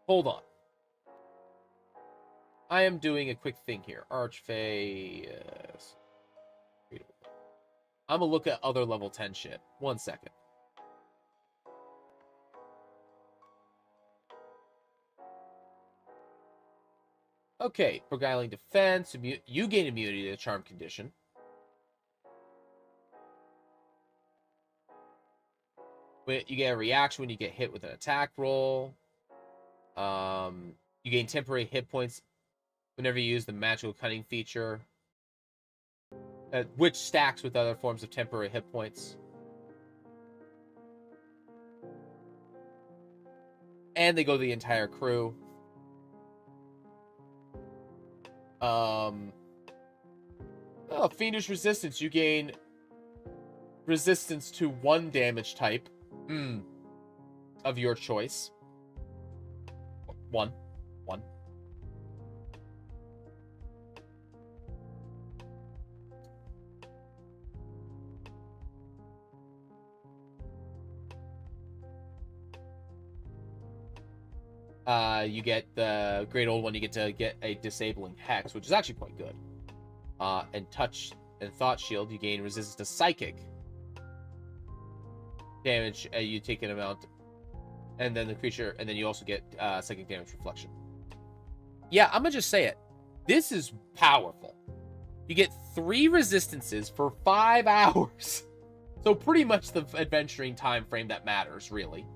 Hold on. I am doing a quick thing here. Archfey. I'm gonna look at other level 10 shit. 1 second. Okay, Beguiling Defense. You gain immunity to the charm condition. You get a reaction when you get hit with an attack roll. You gain temporary hit points whenever you use the magical cunning feature, which stacks with other forms of temporary hit points. And they go to the entire crew. Fiendish Resistance. You gain resistance to 1 damage type of your choice. One. You get the Great Old One, you get to get a Disabling Hex, which is actually quite good. And Touch and Thought Shield, you gain resistance to Psychic damage, you take an amount, and then the creature, and then you also get Psychic Damage Reflection. Yeah, I'm gonna just say it. This is powerful. You get 3 resistances for 5 hours. So pretty much the adventuring time frame that matters, really.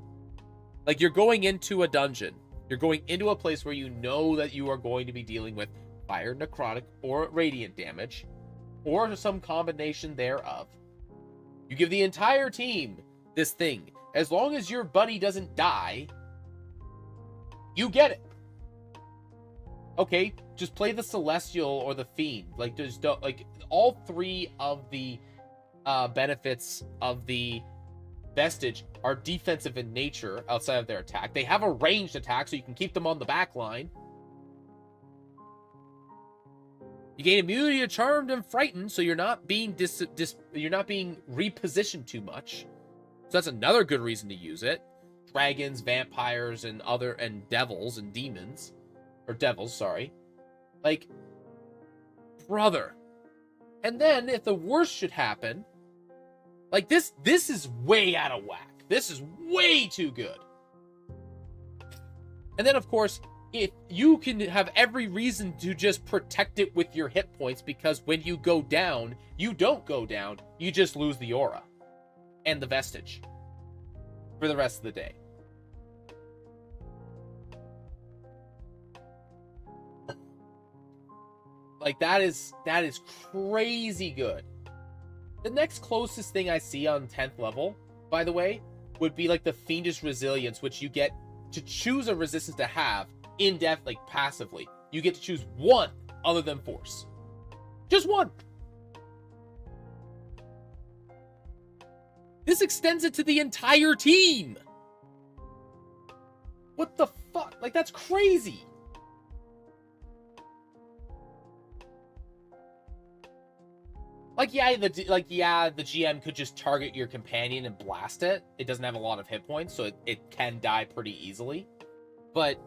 Like, you're going into a dungeon You're going into a place where you know that you are going to be dealing with fire, necrotic, or radiant damage, or some combination thereof. You give the entire team this thing. As long as your buddy doesn't die, you get it. Okay, just play the Celestial or the Fiend. Like, just don't, like, all three of the benefits of the Vestige are defensive in nature outside of their attack. They have a ranged attack, so you can keep them on the back line. You gain immunity to Charmed and Frightened, so you're not being you're not being repositioned too much. So that's another good reason to use it. Dragons, vampires, and devils and demons. Or devils, sorry. Like, brother. And then, if the worst should happen, like, this is way out of whack. This is way too good. And then, of course, if you can have every reason to just protect it with your hit points, because when you go down, you don't go down. You just lose the aura and the vestige for the rest of the day. Like, that is crazy good. The next closest thing I see on 10th level, by the way, would be like the Fiendish Resilience, which you get to choose a resistance to have in depth, like passively. You get to choose one other than Force. Just one. This extends it to the entire team. What the fuck? Like, that's crazy. Like, yeah, the GM could just target your companion and blast it. It doesn't have a lot of hit points, so it can die pretty easily. But,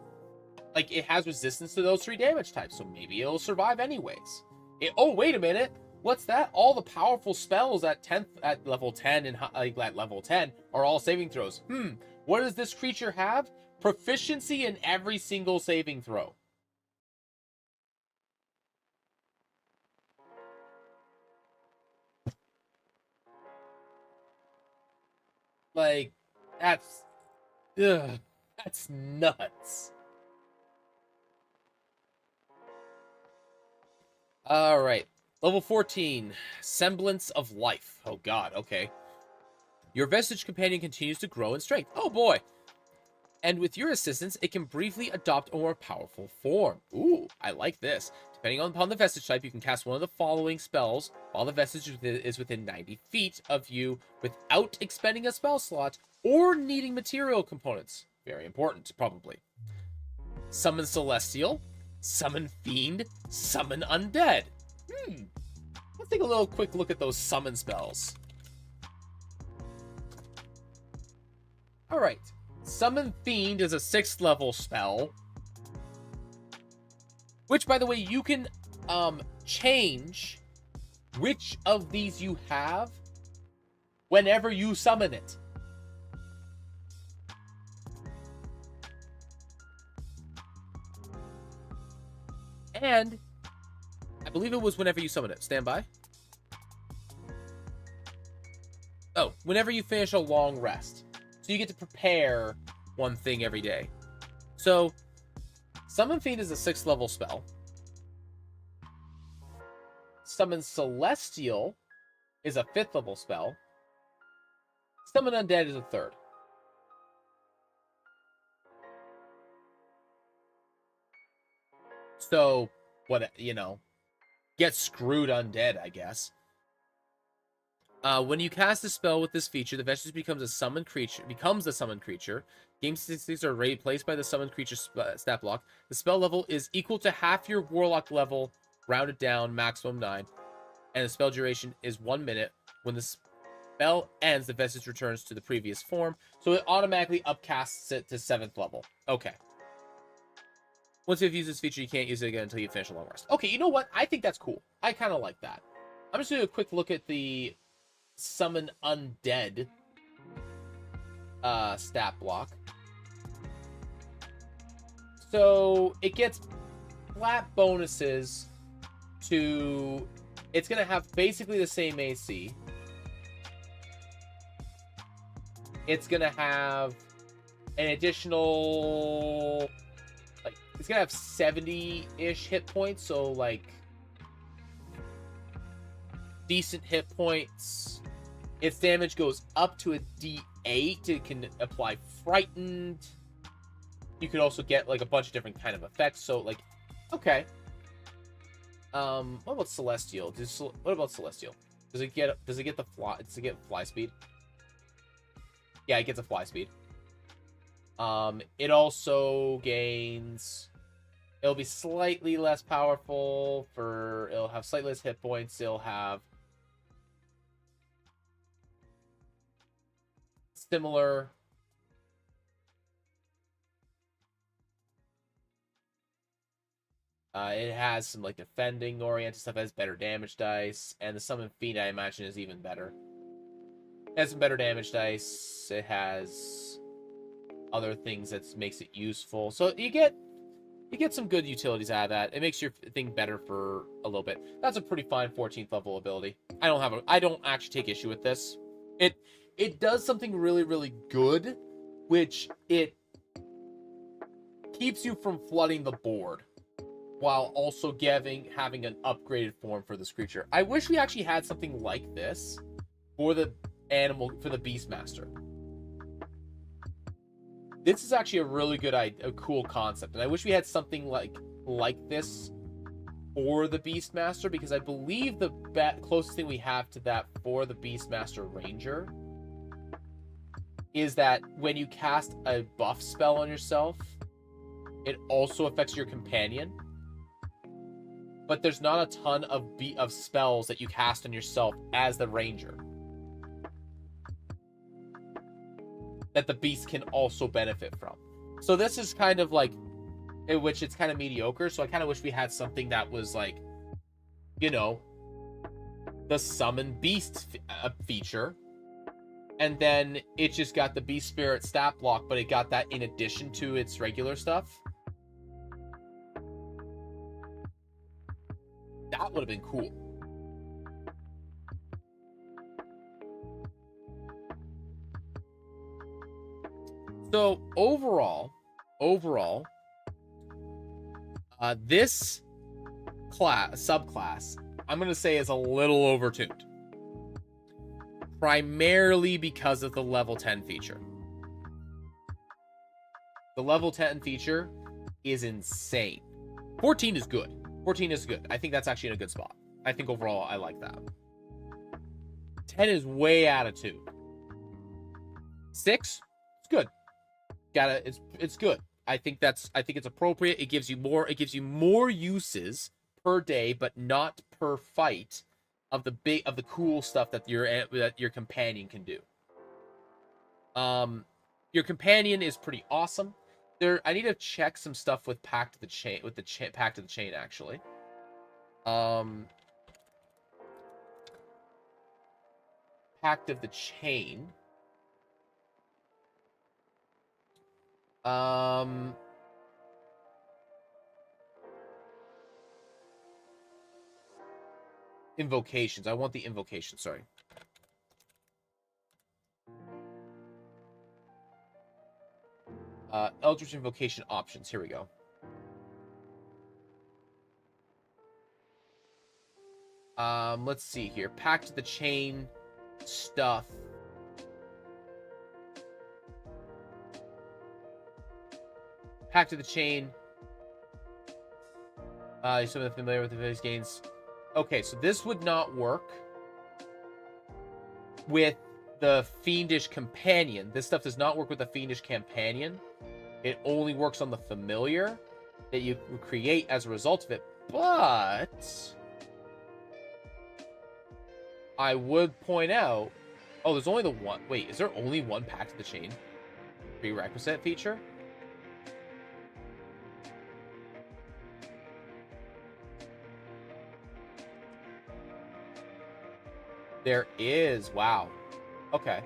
like, it has resistance to those 3 damage types, so maybe it'll survive anyways. Oh, wait a minute. What's that? All the powerful spells at level 10 and at level 10 are all saving throws. What does this creature have? Proficiency in every single saving throw. Like, that's nuts. All right. Level 14, Semblance of Life. Oh god, okay. Your Vestige companion continues to grow in strength. Oh boy. And with your assistance, it can briefly adopt a more powerful form. Ooh, I like this. Depending upon the Vestige type, you can cast one of the following spells while the Vestige is within 90 feet of you without expending a spell slot or needing material components. Very important, probably. Summon Celestial, Summon Fiend, Summon Undead. Let's take a little quick look at those summon spells. Alright. Summon Fiend is a 6th level spell. Which, by the way, you can change which of these you have whenever you summon it. And I believe it was whenever you summon it. Stand by. Oh, whenever you finish a long rest. So you get to prepare one thing every day. So, Summon Fiend is a 6th level spell. Summon Celestial is a 5th level spell. Summon Undead is a 3rd. So, what, get screwed Undead, I guess. When you cast a spell with this feature, the Vestige becomes a summoned creature. Game statistics are replaced by the summoned creature stat block. The spell level is equal to half your Warlock level, rounded down, maximum 9. And the spell duration is 1 minute. When the spell ends, the Vestige returns to the previous form. So it automatically upcasts it to 7th level. Okay. Once you've used this feature, you can't use it again until you finish a long rest. Okay, you know what? I think that's cool. I kind of like that. I'm just going to do a quick look at the Summon Undead stat block. So it gets flat bonuses to... It's going to have basically the same AC. It's going to have an additional it's gonna have 70-ish hit points, so like decent hit points. Its damage goes up to a D8. It can apply frightened. You could also get like a bunch of different kind of effects. So like, okay. What about Celestial? What about Celestial? Does it get the fly? Does it get fly speed? Yeah, it gets a fly speed. It also gains. It'll be slightly less powerful for. It'll have slightly less hit points. It'll have similar. It has some like defending oriented stuff. It has better damage dice, and the Summon Fiend I imagine is even better. It has some better damage dice. It has other things that makes it useful. So you get some good utilities out of that. It makes your thing better for a little bit. That's a pretty fine 14th level ability. I don't actually take issue with this. It does something really, really good, which it keeps you from flooding the board while also having an upgraded form for this creature. I wish we actually had something like this for the Beastmaster. This is actually a really good a cool concept, and I wish we had something like this for the Beastmaster, because I believe the closest thing we have to that for the Beastmaster Ranger is that when you cast a buff spell on yourself, it also affects your companion. But there's not a ton of spells that you cast on yourself as the Ranger that the Beast can also benefit from. So this is kind of like, in which it's kind of mediocre. So I kind of wish we had something that was like, you know, the Summon Beast feature. And then it just got the Beast Spirit stat block, but it got that in addition to its regular stuff. That would have been cool. So overall, this subclass, I'm gonna say, is a little overtuned, primarily because of the level 10 feature. The level 10 feature is insane. 14 is good. 14 is good. I think that's actually in a good spot. I think overall I like that. 10 is way out of tune. 6, it's good. It's good. I think it's appropriate. It gives you more uses per day, but not per fight of the cool stuff that your companion can do. Your companion is pretty awesome. I need to check some stuff with Pact of the Chain, Pact of the Chain, actually. Pact of the Chain. Invocations. I want the invocation, sorry. Eldritch Invocation options. Here we go. Let's see here. Pact of the Chain stuff. Pact of the Chain. You're somewhat familiar with the various gains. Okay, so this would not work with the Fiendish Companion. This stuff does not work with the Fiendish Companion. It only works on the familiar that you create as a result of it. But I would point out... Oh, there's only the one... Wait, is there only one Pact of the Chain prerequisite feature? There is. Wow. Okay.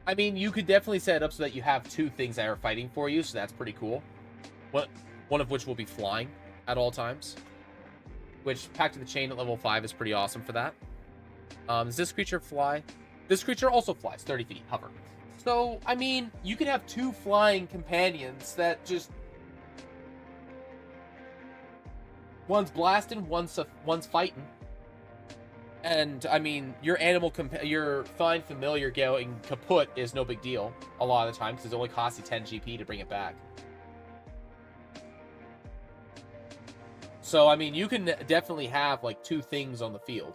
I mean, you could definitely set it up so that you have two things that are fighting for you, so that's pretty cool. One of which will be flying at all times. which Pact of the Chain at level 5 is pretty awesome for that. Does this creature fly? This creature also flies 30 feet, hover. So, I mean, you can have 2 flying companions that just... One's blasting, one's fighting. And, I mean, your fine familiar going kaput is no big deal a lot of the time, because it only costs you 10 GP to bring it back. So, I mean, you can definitely have, like, 2 things on the field.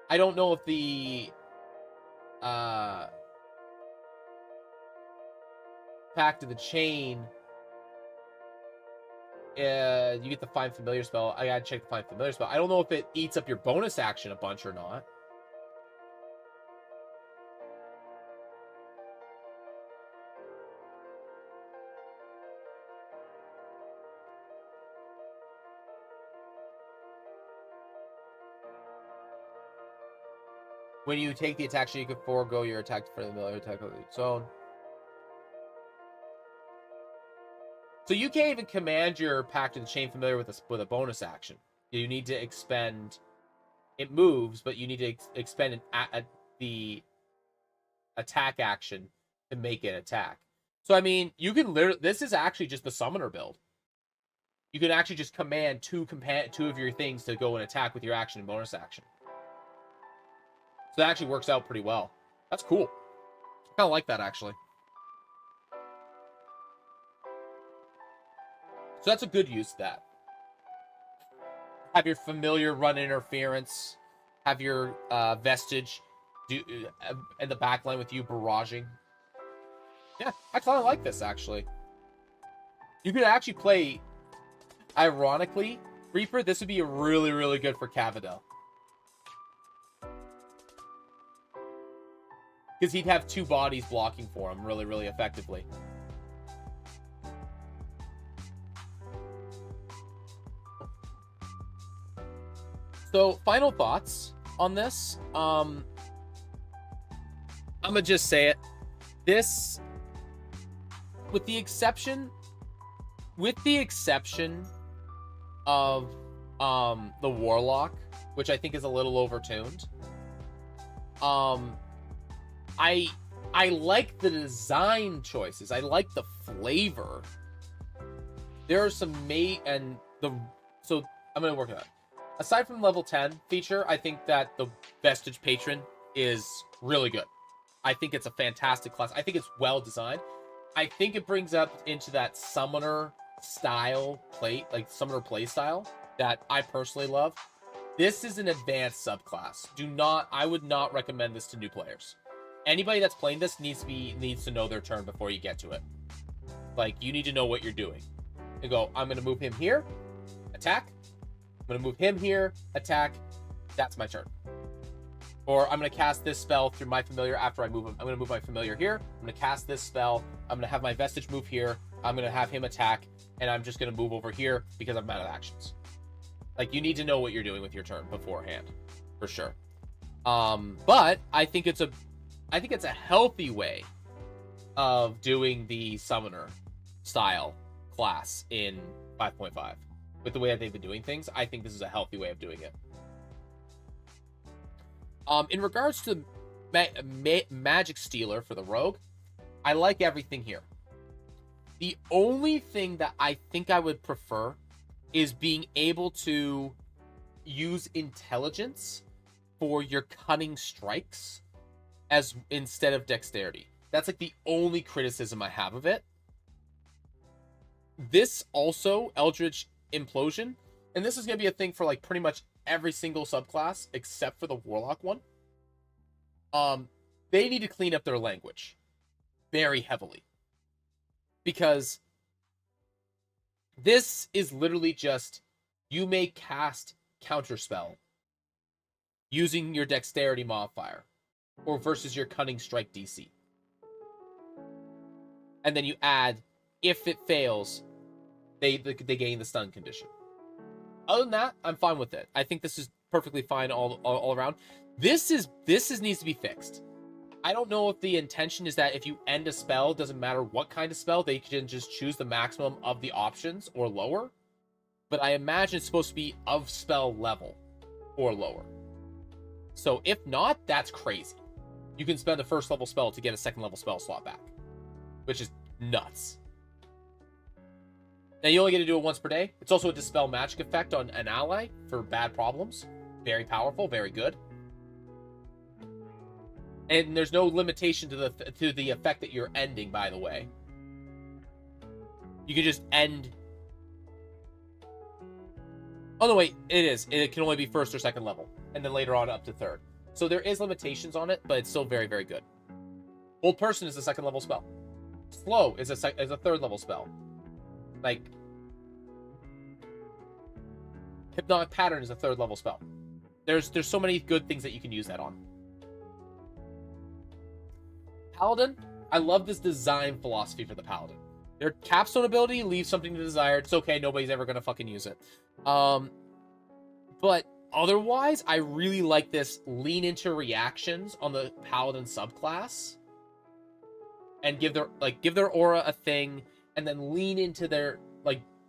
I don't know if the Pact of the Chain, you get the Find Familiar spell. I gotta check the Find Familiar spell. I don't know if it eats up your bonus action a bunch or not. When you take the attack sheet, you can forego your attack for the melee attack of its own. So you can't even command your Pact of the Chain Familiar with a bonus action. You need to expend... It moves, but you need to expend the attack action to make it attack. So, I mean, you can literally... This is actually just the summoner build. You can actually just command two of your things to go and attack with your action and bonus action. So that actually works out pretty well. That's cool. I kind of like that, actually. So that's a good use of that. Have your familiar run interference. Have your vestige do in the backline with you barraging. Yeah, I kind of like this, actually. You could actually play, ironically, Reaper. This would be really, really good for Cavadel. Because he'd have 2 bodies blocking for him really, really effectively. So, final thoughts on this. I'm gonna just say it. This, with the exception of the Warlock, which I think is a little overtuned. I like the design choices. I like the flavor. There are some so I'm gonna work on that. Aside from level 10 feature, I think that the Vestige Patron is really good. I think it's a fantastic class. I think it's well designed. I think it brings up into that summoner style summoner play style that I personally love. This is an advanced subclass. I would not recommend this to new players. Anybody that's playing this needs to know their turn before you get to it. Like, you need to know what you're doing. You go, I'm going to move him here, attack. I'm going to move him here, attack. That's my turn. Or I'm going to cast this spell through my familiar after I move him. I'm going to move my familiar here. I'm going to cast this spell. I'm going to have my vestige move here. I'm going to have him attack. And I'm just going to move over here because I'm out of actions. Like, you need to know what you're doing with your turn beforehand. For sure. But I think it's a healthy way of doing the summoner style class in 5.5. With the way that they've been doing things, I think this is a healthy way of doing it. In regards to Magic Stealer for the Rogue, I like everything here. The only thing that I think I would prefer is being able to use intelligence for your cunning strikes instead of dexterity. That's like the only criticism I have of it. This also, Eldritch Implosion, and this is going to be a thing for like pretty much every single subclass except for the Warlock one. They need to clean up their language very heavily, because this is literally just, you may cast Counterspell using your dexterity modifier or versus your cunning strike DC, and then you add, if it fails, they gain the stun condition. Other than that, I'm fine with it. I think this is perfectly fine all around. This needs to be fixed. I don't know if the intention is that if you end a spell, doesn't matter what kind of spell, they can just choose the maximum of the options or lower. but I imagine it's supposed to be of spell level or lower. So if not, that's crazy. You can spend a first level spell to get a second level spell slot back, which is nuts. Now you only get to do it once per day. It's also a dispel magic effect on an ally for bad problems. Very powerful, very good. And there's no limitation to the effect that you're ending, by the way. You can just end. Oh no, wait, it is. It can only be first or second level, and then later on up to third. So there is limitations on it, but it's still very, very good. Hold Person is a second level spell. Slow is a third level spell. Like, Hypnotic Pattern is a third level spell. There's so many good things that you can use that on. Paladin, I love this design philosophy for the Paladin. Their capstone ability leaves something to desire. It's okay, nobody's ever gonna fucking use it. But otherwise, I really like this lean into reactions on the Paladin subclass. And give their aura a thing, and then lean into their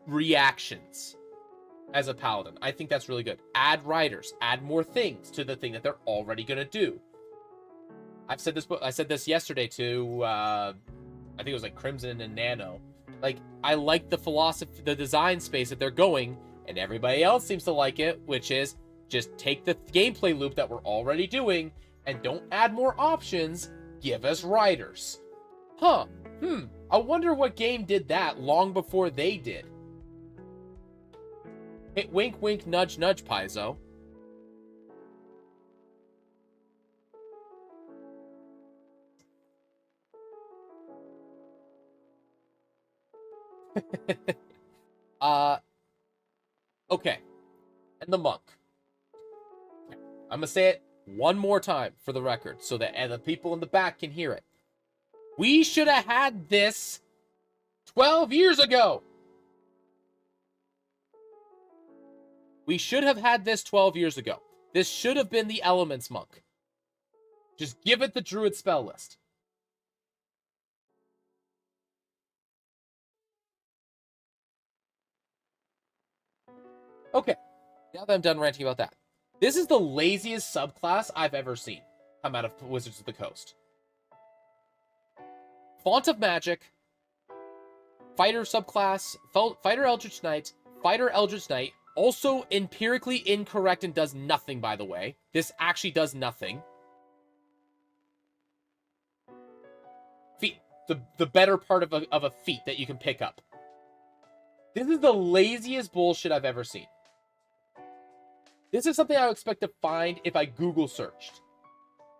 reactions as a Paladin. I think that's really good. Add riders, add more things to the thing that they're already gonna do. I said this yesterday to I think it was Crimson and Nano. I like the philosophy, the design space that they're going, and everybody else seems to like it, which is just take the gameplay loop that we're already doing and don't add more options. Give us riders. I wonder what game did that long before they did. Hey, wink, wink, nudge, nudge, Paizo. Okay. And the monk. I'm gonna say it one more time for the record so that the people in the back can hear it. We should have had this 12 years ago. We should have had this 12 years ago. This should have been the Elements Monk. Just give it the Druid spell list. Okay, now that I'm done ranting about that. This is the laziest subclass I've ever seen come out of Wizards of the Coast. Font of Magic, Fighter subclass, Fighter Eldritch Knight, also empirically incorrect and does nothing, by the way. This actually does nothing. Feat. The better part of a feat that you can pick up. This is the laziest bullshit I've ever seen. This is something I would expect to find if I Google searched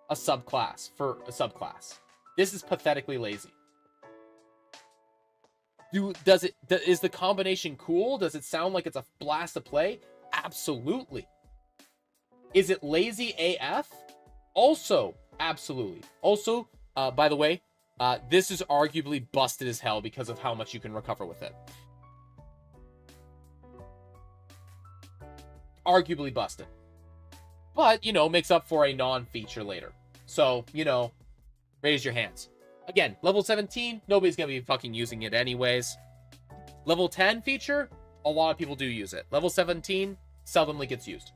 a subclass for a subclass. This is pathetically lazy. Is the combination cool? Does it sound like it's a blast to play? Absolutely. Is it lazy AF? Also, absolutely. Also, by the way, this is arguably busted as hell because of how much you can recover with it. Arguably busted. But, makes up for a non-feature later. So, raise your hands. Again, level 17, nobody's going to be fucking using it anyways. Level 10 feature, a lot of people do use it. Level 17, seldomly gets used.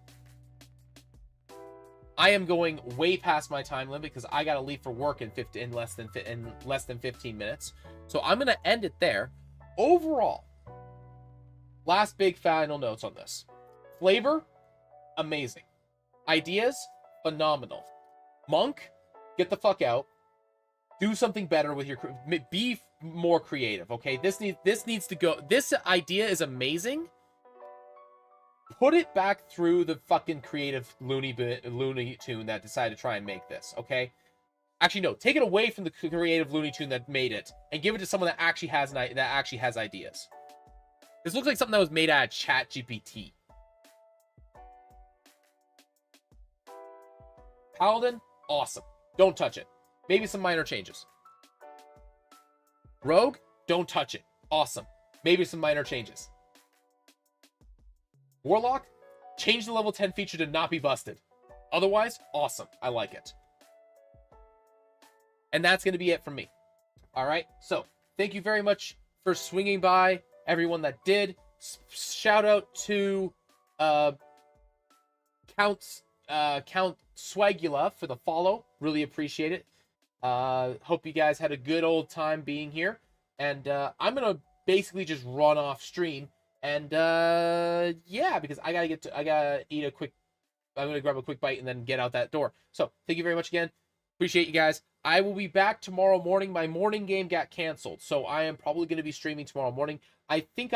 I am going way past my time limit because I got to leave for work in less than 15 minutes. So I'm going to end it there. Overall, last big final notes on this. Flavor, amazing. Ideas, phenomenal. Monk, get the fuck out. Do something better with your... Be more creative, okay? This needs to go... This idea is amazing. Put it back through the fucking creative Looney Tune that decided to try and make this, okay? Actually, no. Take it away from the creative Looney Tune that made it and give it to someone that actually has ideas. This looks like something that was made out of ChatGPT. Paladin, awesome. Don't touch it. Maybe some minor changes. Rogue, don't touch it. Awesome. Maybe some minor changes. Warlock, change the level 10 feature to not be busted. Otherwise, awesome. I like it. And that's going to be it from me. All right. So thank you very much for swinging by. Everyone that did, shout out to Count Swagula for the follow. Really appreciate it. Hope you guys had a good old time being here. And I'm gonna basically just run off stream. And yeah, because I gotta eat a quick. I'm gonna grab a quick bite and then get out that door. So thank you very much again. Appreciate you guys. I will be back tomorrow morning. My morning game got canceled, so I am probably going to be streaming tomorrow morning. I think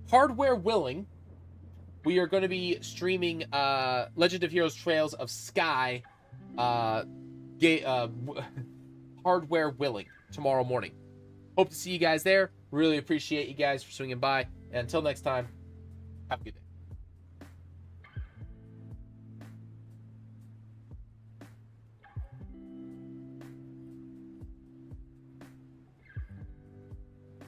hardware willing, we are going to be streaming Legend of Heroes Trails of Sky hardware willing tomorrow morning. Hope to see you guys there. Really appreciate you guys for swinging by. And until next time, have a good day.